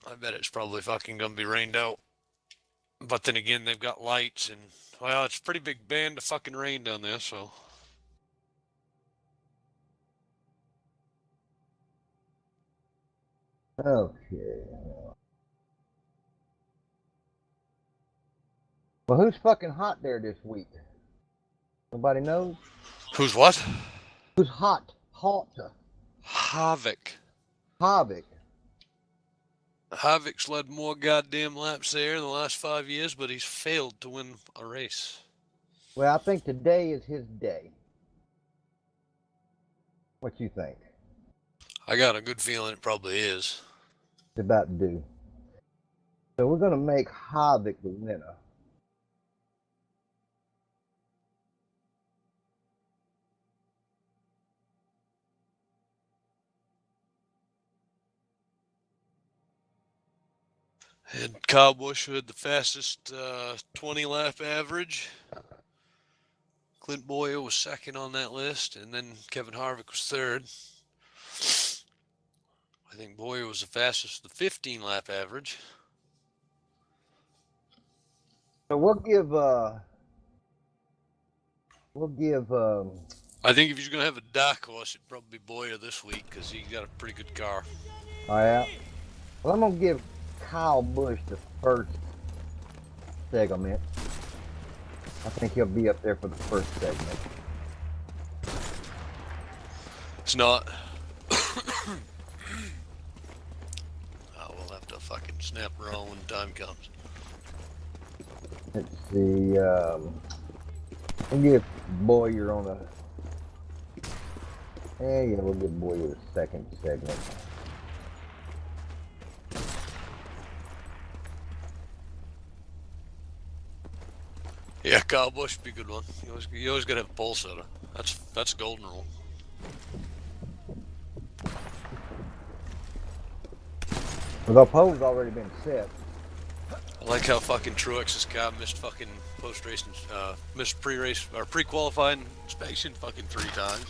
I bet it's probably fucking gonna be rained out. But then again, they've got lights and, well, it's a pretty big band of fucking rain down there, so. Okay. Well, who's fucking hot there this week? Nobody knows? Who's what? Who's hot? Hot. Havoc. Havoc. Havoc's led more goddamn laps there in the last 5 years, but he's failed to win a race. Well, I think today is his day. What you think? I got a good feeling it probably is. It's about to do. So we're going to make Havoc the winner. And Kyle Busch had the fastest 20 lap average. Clint Boyer was second on that list, and then Kevin Harvick was third. I think Boyer was the fastest, the 15 lap average. So we'll give I think if you're going to have a dark horse, it'd probably be Boyer this week because he got a pretty good car. oh yeah. Well, I'm going to give Kyle Busch the first segment. I think he'll be up there for the first segment. It's not. We'll have to fucking snap around when the time comes. Let's see. We'll give Boyer on a. Yeah, we'll give Boyer the second segment. Yeah, Kyle Busch would be a good one. You always gotta have a pole setter. That's a golden rule. Well, the pole's already been set. I like how fucking Truex's car missed fucking post-race, missed pre-race or pre-qualifying inspection fucking 3 times.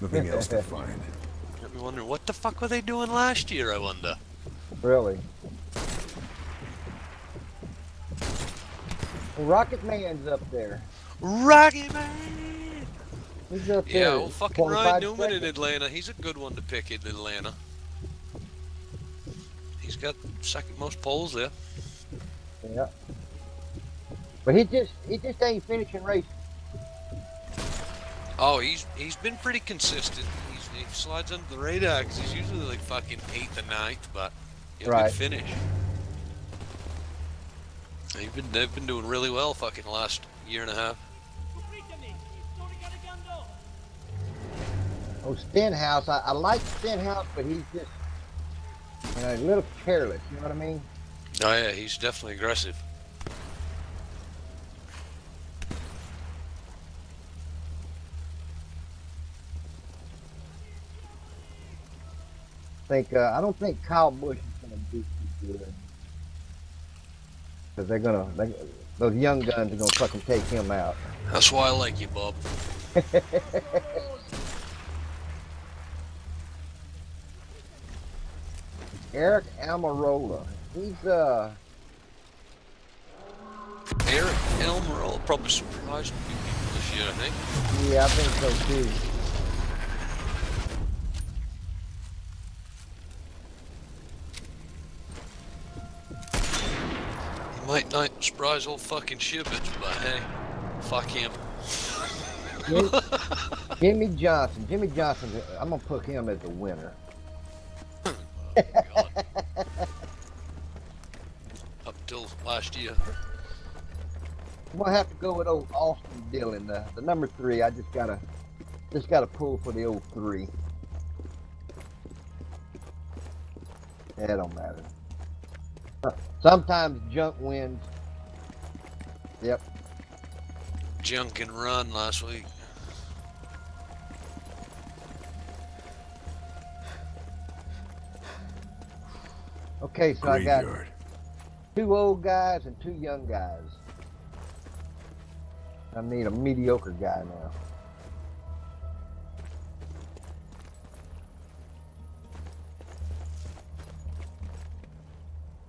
Nothing else to find. Got me wondering, what the fuck were they doing last year, I wonder? Really. Well, Rocket Man's up there. Rocket Man! He's up Yeah, there. old fucking Ryan 25 Newman in seconds. Atlanta. He's a good one to pick in Atlanta. He's got second most polls there. Yeah. But he just ain't finishing races. Oh, he's been pretty consistent. He slides under the radar because he's usually like fucking 8th and 9th, but he had a good finish. They've been doing really well fucking the last year and a half. Oh, Stenhouse. I like Stenhouse, but he's just a little careless. You know what I mean? Oh yeah, he's definitely aggressive. I don't think Kyle Busch is gonna do too good because those young guns are gonna fucking take him out. That's why I like you, Bob. Eric Almirola. He's Eric Almirola probably surprised a few people this year, I think. Yeah, I think so too. He might not surprise old fucking Shibbits, but hey, fuck him. Jimmy Johnson. Jimmy Johnson. I'm gonna put him as the winner. Oh, God. Up till last year. I'm gonna have to go with old Austin Dillon, the number 3. I just gotta pull for the old 3. Yeah, it don't matter. Sometimes junk wins. Yep. Junk and run last week. Okay, so I got Graveyard. 2 old guys and 2 young guys. I need a mediocre guy now.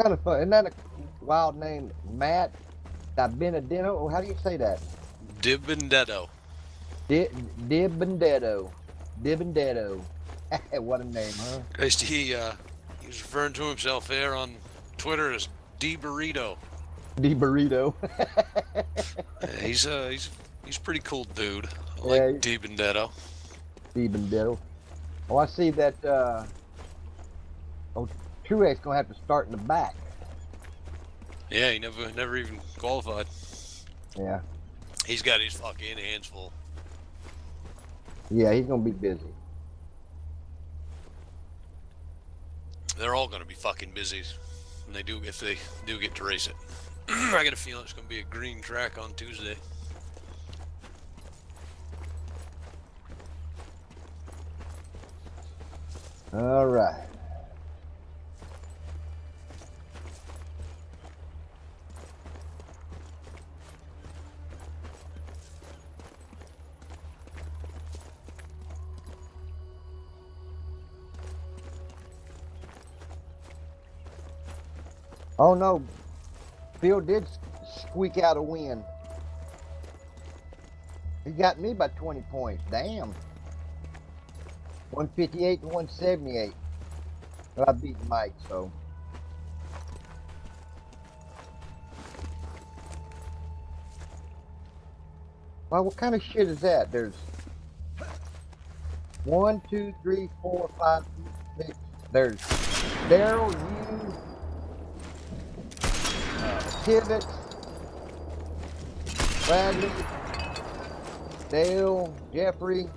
Kind of fun. Isn't that a wild name? Matt Benedetto? Or how do you say that? Dibendetto. Dibendetto. What a name, huh? He was referring to himself there on Twitter as D Burrito. D Burrito. He's a pretty cool dude. I Yeah, like D Bendetto. Dibendetto. Oh, I see that. Truex gonna have to start in the back. Yeah, he never even qualified. Yeah. He's got his fucking hands full. Yeah, he's gonna be busy. They're all gonna be fucking busy when if they do get to race it. I got a feeling it's gonna be a green track on Tuesday. All right. Oh no, Phil did squeak out a win. He got me by 20 points. Damn. 158 to 178. But I beat Mike, so. Well, what kind of shit is that? There's 1, 2, 3, 4, 5, 6. There's Daryl, you, Tibbet, Bradley, Dale, Jeffrey,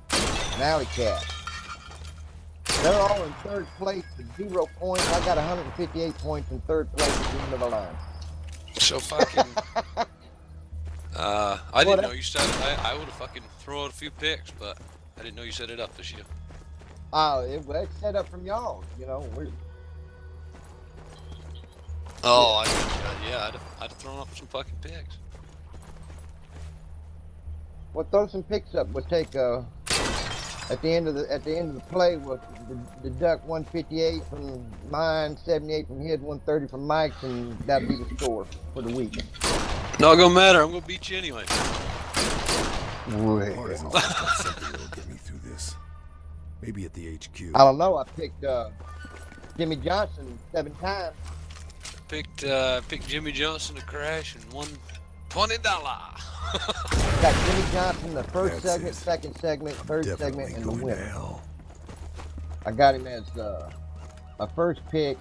and Alley Cat. They're all in third place with 0 points. I got 158 points in third place at the end of the line. So fucking. I didn't know you started. I would have fucking thrown out a few picks, but I didn't know you set it up this year. It's set up from y'all. You know, Oh, yeah, I'd have thrown up some fucking picks. Well, throw some picks up. We'll take At the end of the play was deduct 158 from mine, 78 from his, 130 from Mike's, and that'd be the score for the week. Not gonna matter. I'm gonna beat you anyway. Hard isn't just got something that'll get me through this. Maybe at the HQ. I don't know. I picked Jimmy Johnson 7 times. Picked Jimmy Johnson to crash and won $20. Got Jimmy Johnson the first segment, second segment, third segment, and the going to winner. hell. I got him as a first pick,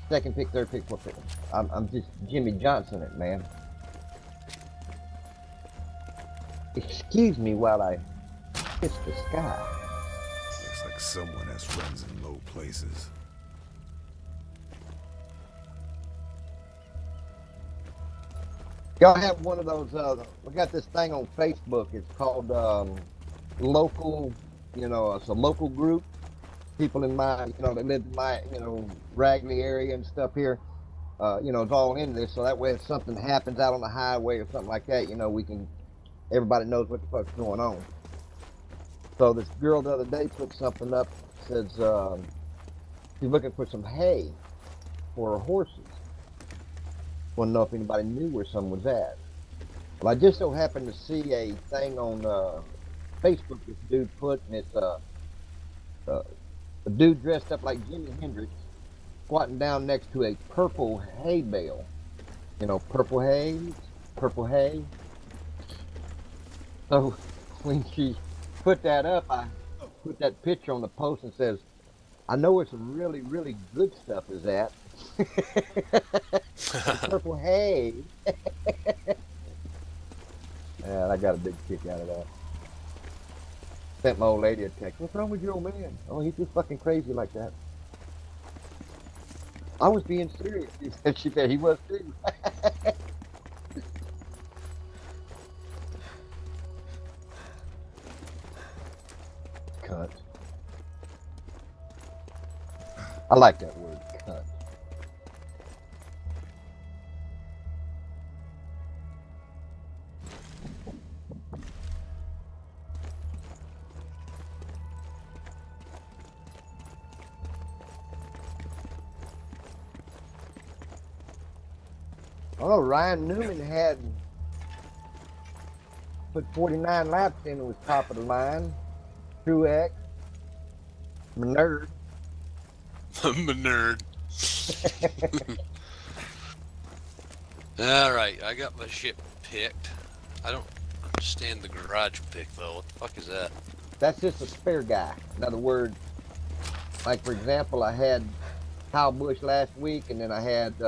second pick, third pick, fourth pick. I'm just Jimmy Johnson it, man. Excuse me while I kiss the sky. Looks like someone has friends in low places. Y'all have one of those, we got this thing on Facebook. It's called local, it's a local group. People in my, that live in my, Ragley area and stuff here, it's all in this. So that way if something happens out on the highway or something like that, everybody knows what the fuck's going on. So this girl the other day put something up, says she's looking for some hay for her horses. Want to know if anybody knew where someone was at. Well, I just so happened to see a thing on Facebook this dude put, and it's a dude dressed up like Jimi Hendrix squatting down next to a purple hay bale. Purple hay. So when she put that up, I put that picture on the post and says, I know where some really, really good stuff is at. Purple hay. Yeah, I got a big kick out of that. Sent my old lady a text. What's wrong with your old man? Oh, he's just fucking crazy like that. I was being serious. She said he was too. Cunt. I like that word, cunt. Oh, Ryan Newman had put 49 laps in and was top of the line. Truex. Menard. Menard. All right, I got my ship picked. I don't understand the garage pick though. What the fuck is that? That's just a spare guy. In other words, like for example, I had Kyle Busch last week, and then I had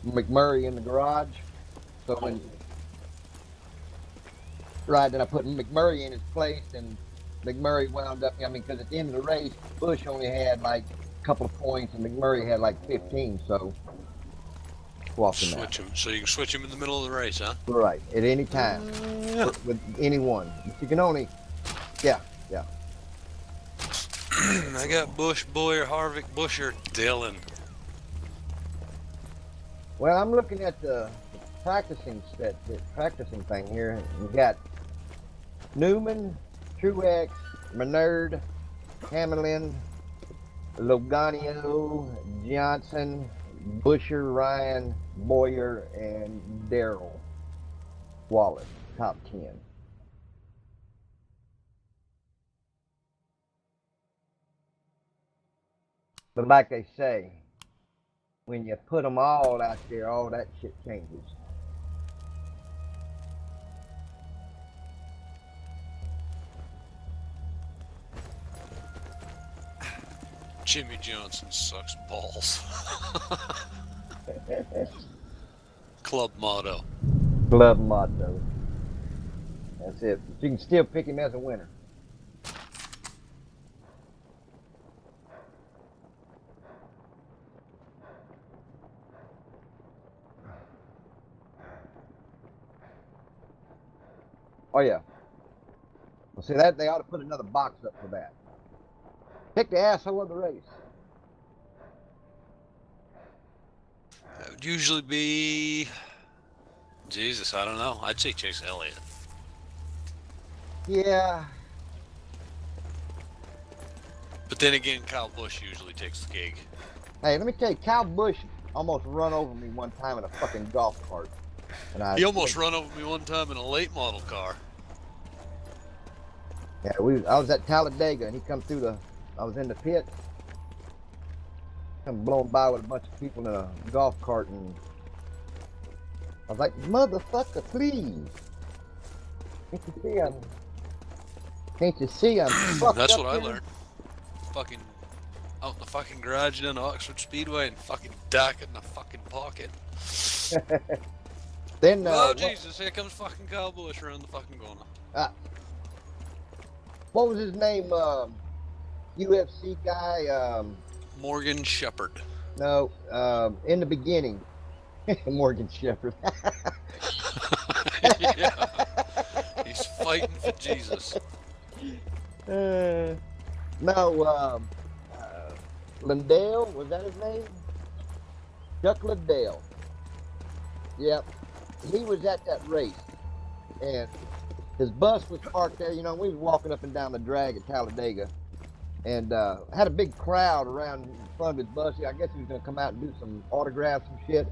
McMurray in the garage. So when then I put McMurray in his place, and McMurray wound up. Because at the end of the race, Busch only had like a couple of points, and McMurray had like 15. So swapped him out. Switch him, so you can switch him in the middle of the race, huh? Right, at any time with anyone. But you can only, yeah. I got Bush, Boyer, Harvick, Busher, Dillon. Well, I'm looking at the practicing thing here. We got Newman, Truex, Menard, Hamlin, Logano, Johnson, Busher, Ryan, Boyer, and Darrell Wallace, top 10. But like they say, when you put them all out there, all that shit changes. Jimmy Johnson sucks balls. Club motto. Club motto. That's it. But you can still pick him as a winner. Oh yeah. Well, see that they ought to put another box up for that. Pick the asshole of the race. That would usually be, Jesus, I don't know. I'd say Chase Elliott. Yeah. But then again, Kyle Busch usually takes the gig. Hey, let me tell you, Kyle Busch almost run over me one time in a fucking golf cart. And He almost run over me one time in a late model car. Yeah, I was at Talladega and he come through I was in the pit. Come blowing by with a bunch of people in a golf cart and I was like, motherfucker, please. Can't you see I'm fucked That's up what I here? learned. Fucking out in the fucking garage down the Oxford Speedway and fucking duck in the fucking pocket. Then, Oh Jesus, here comes fucking Kyle Busch around the fucking corner. What was his name? UFC guy. Morgan Shepherd. No, in the beginning, Morgan Shepherd. Yeah. He's fighting for Jesus. No, Lindell, was that his name? Chuck Liddell. Yep. He was at that race. And his bus was parked there. You know, we was walking up and down the drag at Talladega. And had a big crowd around in front of his bus. I guess he was going to come out and do some autographs and shit.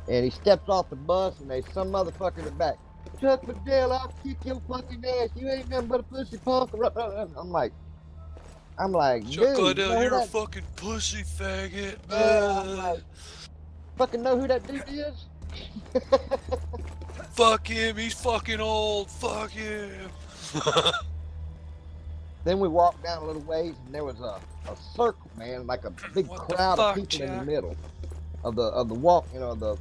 And he steps off the bus, and there's some motherfucker in the back. Chuck Liddell, I'll kick your fucking ass. You ain't nothing but a pussy punk. I'm like, Chuck dude, Liddell, you're a fucking pussy faggot. I'm like, fucking know who that dude is? Fuck him, he's fucking old. Fuck him. Then we walked down a little ways, and there was a circle, man, like a big What crowd the of fuck, people in the Jack? middle of the walk, you know, the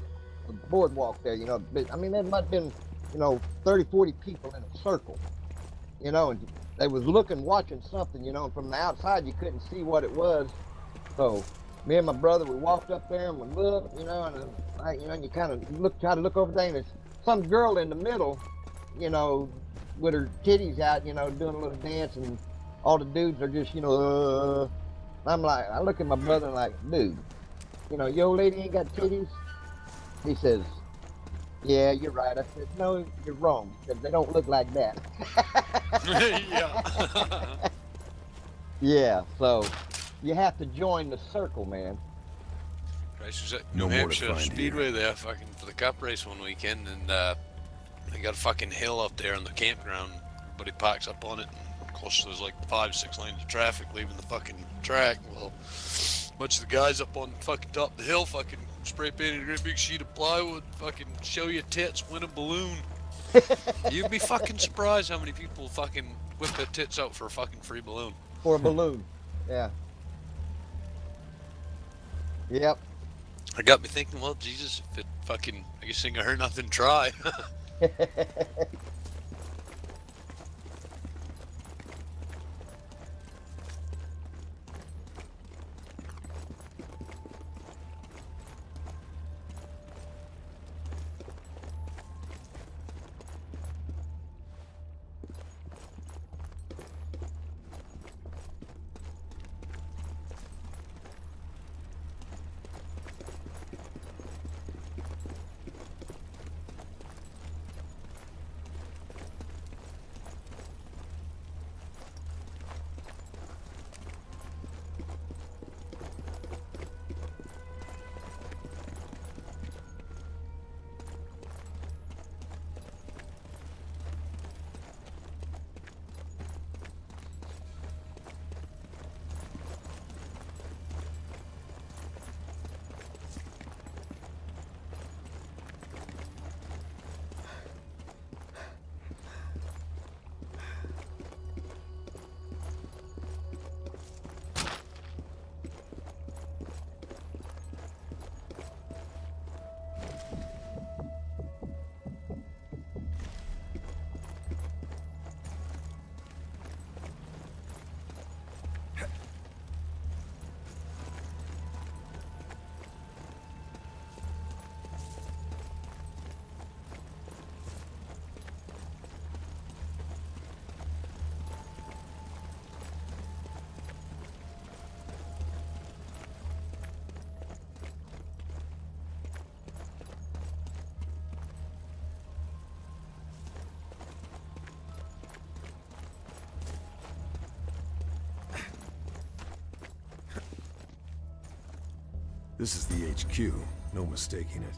boardwalk there, you know. I mean, there might have been, you know, 30, 40 people in a circle, you know, and they was watching something, you know, and from the outside you couldn't see what it was. So me and my brother, we walked up there and we looked, you know, and you know, you kind of try to look over there, and there's some girl in the middle, you know, with her titties out, you know, doing a little dance, and all the dudes are just, you know, I'm like, I look at my brother and like, dude, you know, your old lady ain't got titties? He says, yeah, you're right. I said, no, you're wrong, because they don't look like that. Yeah. Yeah, so you have to join the circle, man. Christ was at No New more to Hampshire find Speedway there, fucking for the cup race one weekend, and they got a fucking hill up there in the campground. Everybody parks up on it, and of course there's like 5-6 lanes of traffic leaving the fucking track. Well, a bunch of the guys up on fucking top of the hill, fucking spray painted a great big sheet of plywood, fucking show your tits, win a balloon. You'd be fucking surprised how many people fucking whip their tits out for a fucking free balloon. For a balloon. Yeah. Yep. It got me thinking, well, Jesus, if it fucking, I guess ain't gonna hurt nothing, try. This is the HQ, no mistaking it.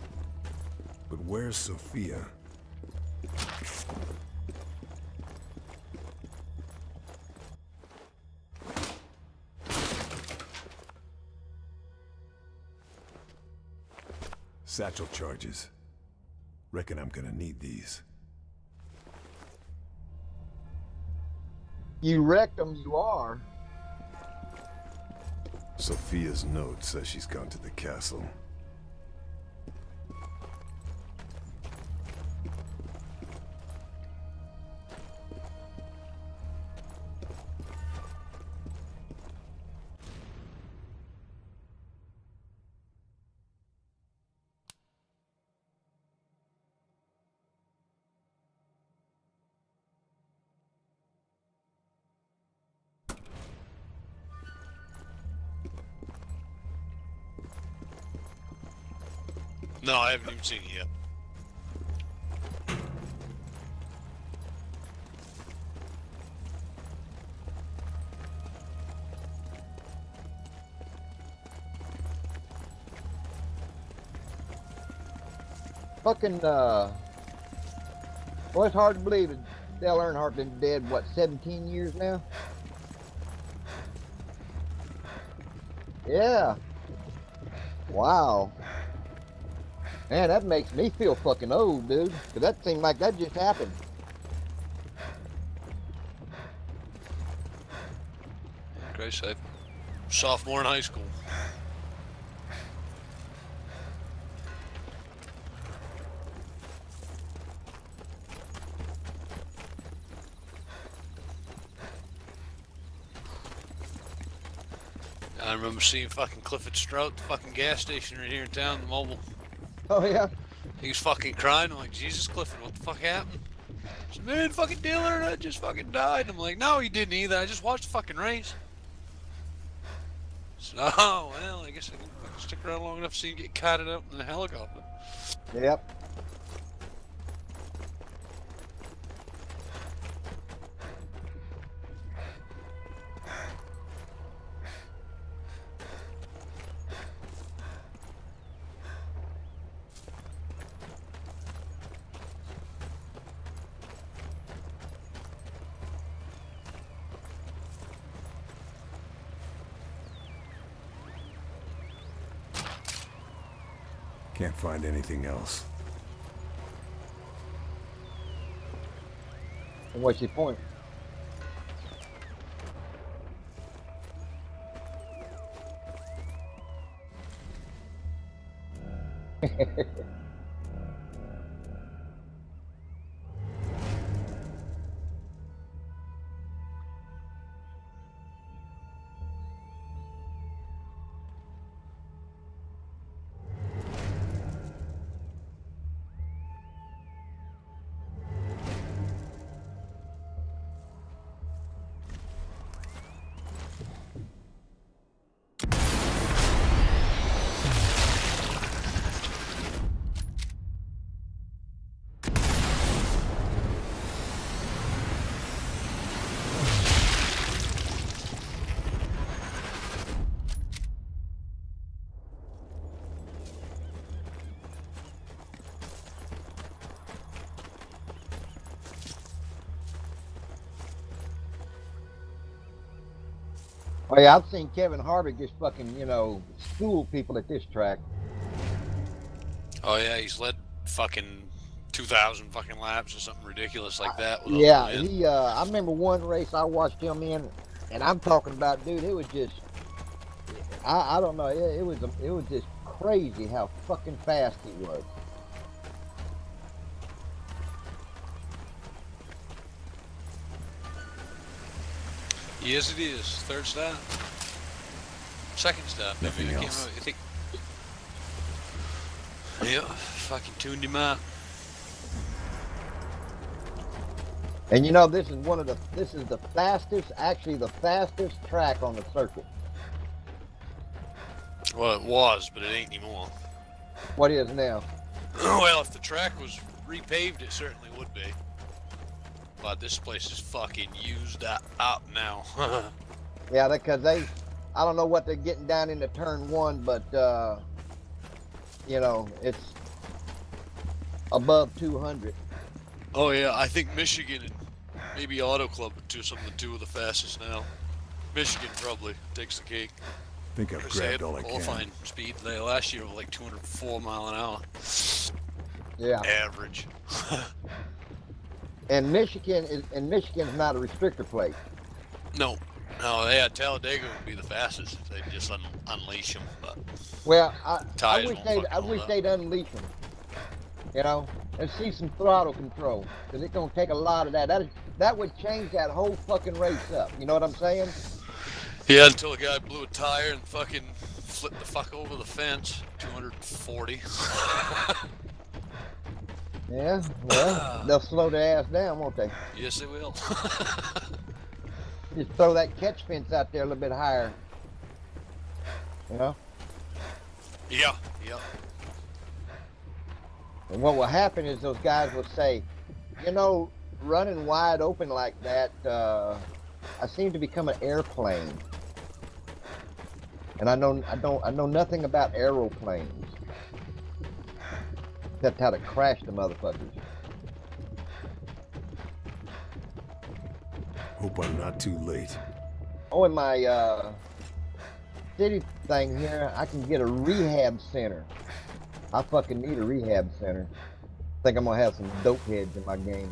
But where's Sophia? Satchel charges. Reckon I'm gonna need these. You wrecked them, you are. Sophia's note says she's gone to the castle. No, I haven't even seen it yet. Fucking, well, it's hard to believe it. Dale Earnhardt been dead, what, 17 years now? Yeah. Wow. Man, that makes me feel fucking old, dude. Cause that seemed like that just happened. Great save. Sophomore in high school. I remember seeing fucking Clifford Strout at the fucking gas station right here in town, the mobile. Oh yeah. He was fucking crying. I'm like, Jesus, Clifford, what the fuck happened? He said, man, fucking Dillard, I just fucking died. I'm like, no, he didn't either. I just watched the fucking race. So, oh, well, I guess I can fucking stick around long enough to see him get kited out in the helicopter. Yep. Can't find anything else. And what's your point? Oh yeah, I've seen Kevin Harvick just fucking, you know, school people at this track. Oh, yeah, he's led fucking 2,000 fucking laps or something ridiculous like that. With Yeah, a win. he. I remember one race I watched him in, and I'm talking about, dude, it was just, I don't know, it was just crazy how fucking fast he was. Yes, it is. Third stop. Second stop. Nothing I can't else. remember. I think. Yeah, fucking tuned him out. And you know, this is the fastest, actually the fastest track on the circuit. Well, it was, but it ain't anymore. What is now? Well, if the track was repaved, it certainly would be. But this place is fucking used up now. Yeah, because I don't know what they're getting down into turn one, but you know, it's above 200. Oh yeah, I think Michigan and maybe Auto Club are the two of the fastest now. Michigan probably takes the cake. Think I've Because they had grabbed all I can. qualifying speed last year of like 204 mile an hour. Yeah. Average. And Michigan's not a restrictor plate. No. No, yeah, Talladega would be the fastest if they just unleash them. But Well, I tires wish won't they'd fucking hold up. unleash them. You know, and see some throttle control, because it's gonna take a lot of that. That would change that whole fucking race up. You know what I'm saying? Yeah, until a guy blew a tire and fucking flipped the fuck over the fence. 240. Yeah. Well, they'll slow their ass down, won't they? Yes, they will. Just throw that catch fence out there a little bit higher. You know? Yeah, yeah. And what will happen is those guys will say, you know, running wide open like that, I seem to become an airplane. And I know nothing about aeroplanes. Except how to crash the motherfuckers. Hope I'm not too late. Oh, in my city thing here, I can get a rehab center. I fucking need a rehab center. I think I'm gonna have some dope heads in my game.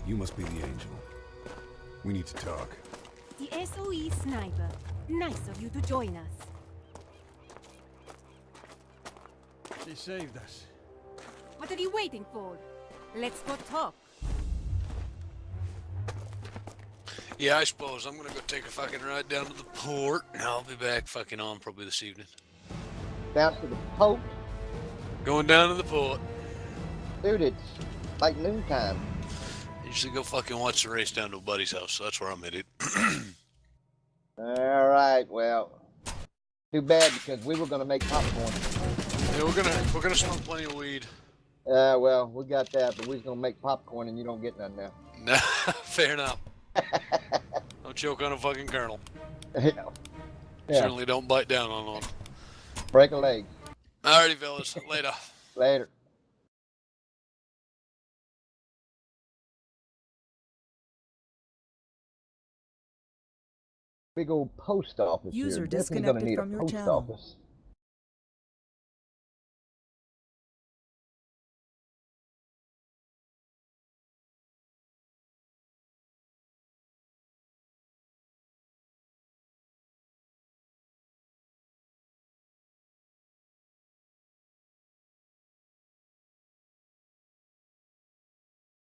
You must be the angel. We need to talk. The SOE sniper. Nice of you to join us. She saved us. What are you waiting for? Let's go talk. Yeah, I suppose I'm gonna go take a fucking ride down to the port, and I'll be back fucking on probably this evening. Down to the Pope. Going down to the port. Dude, it's like noontime. Usually go fucking watch the race down to a buddy's house, so that's where I'm headed. All right, well, too bad because we were gonna make popcorn. Yeah, we're gonna smoke plenty of weed. Well, we got that, but we was gonna make popcorn and you don't get none now. Nah, fair enough. Don't choke on a fucking kernel. Yeah. Certainly don't bite down on one. Break a leg. Alrighty, fellas. Later. Later. Big old post office User here. Definitely gonna disconnected need from a your post channel. office.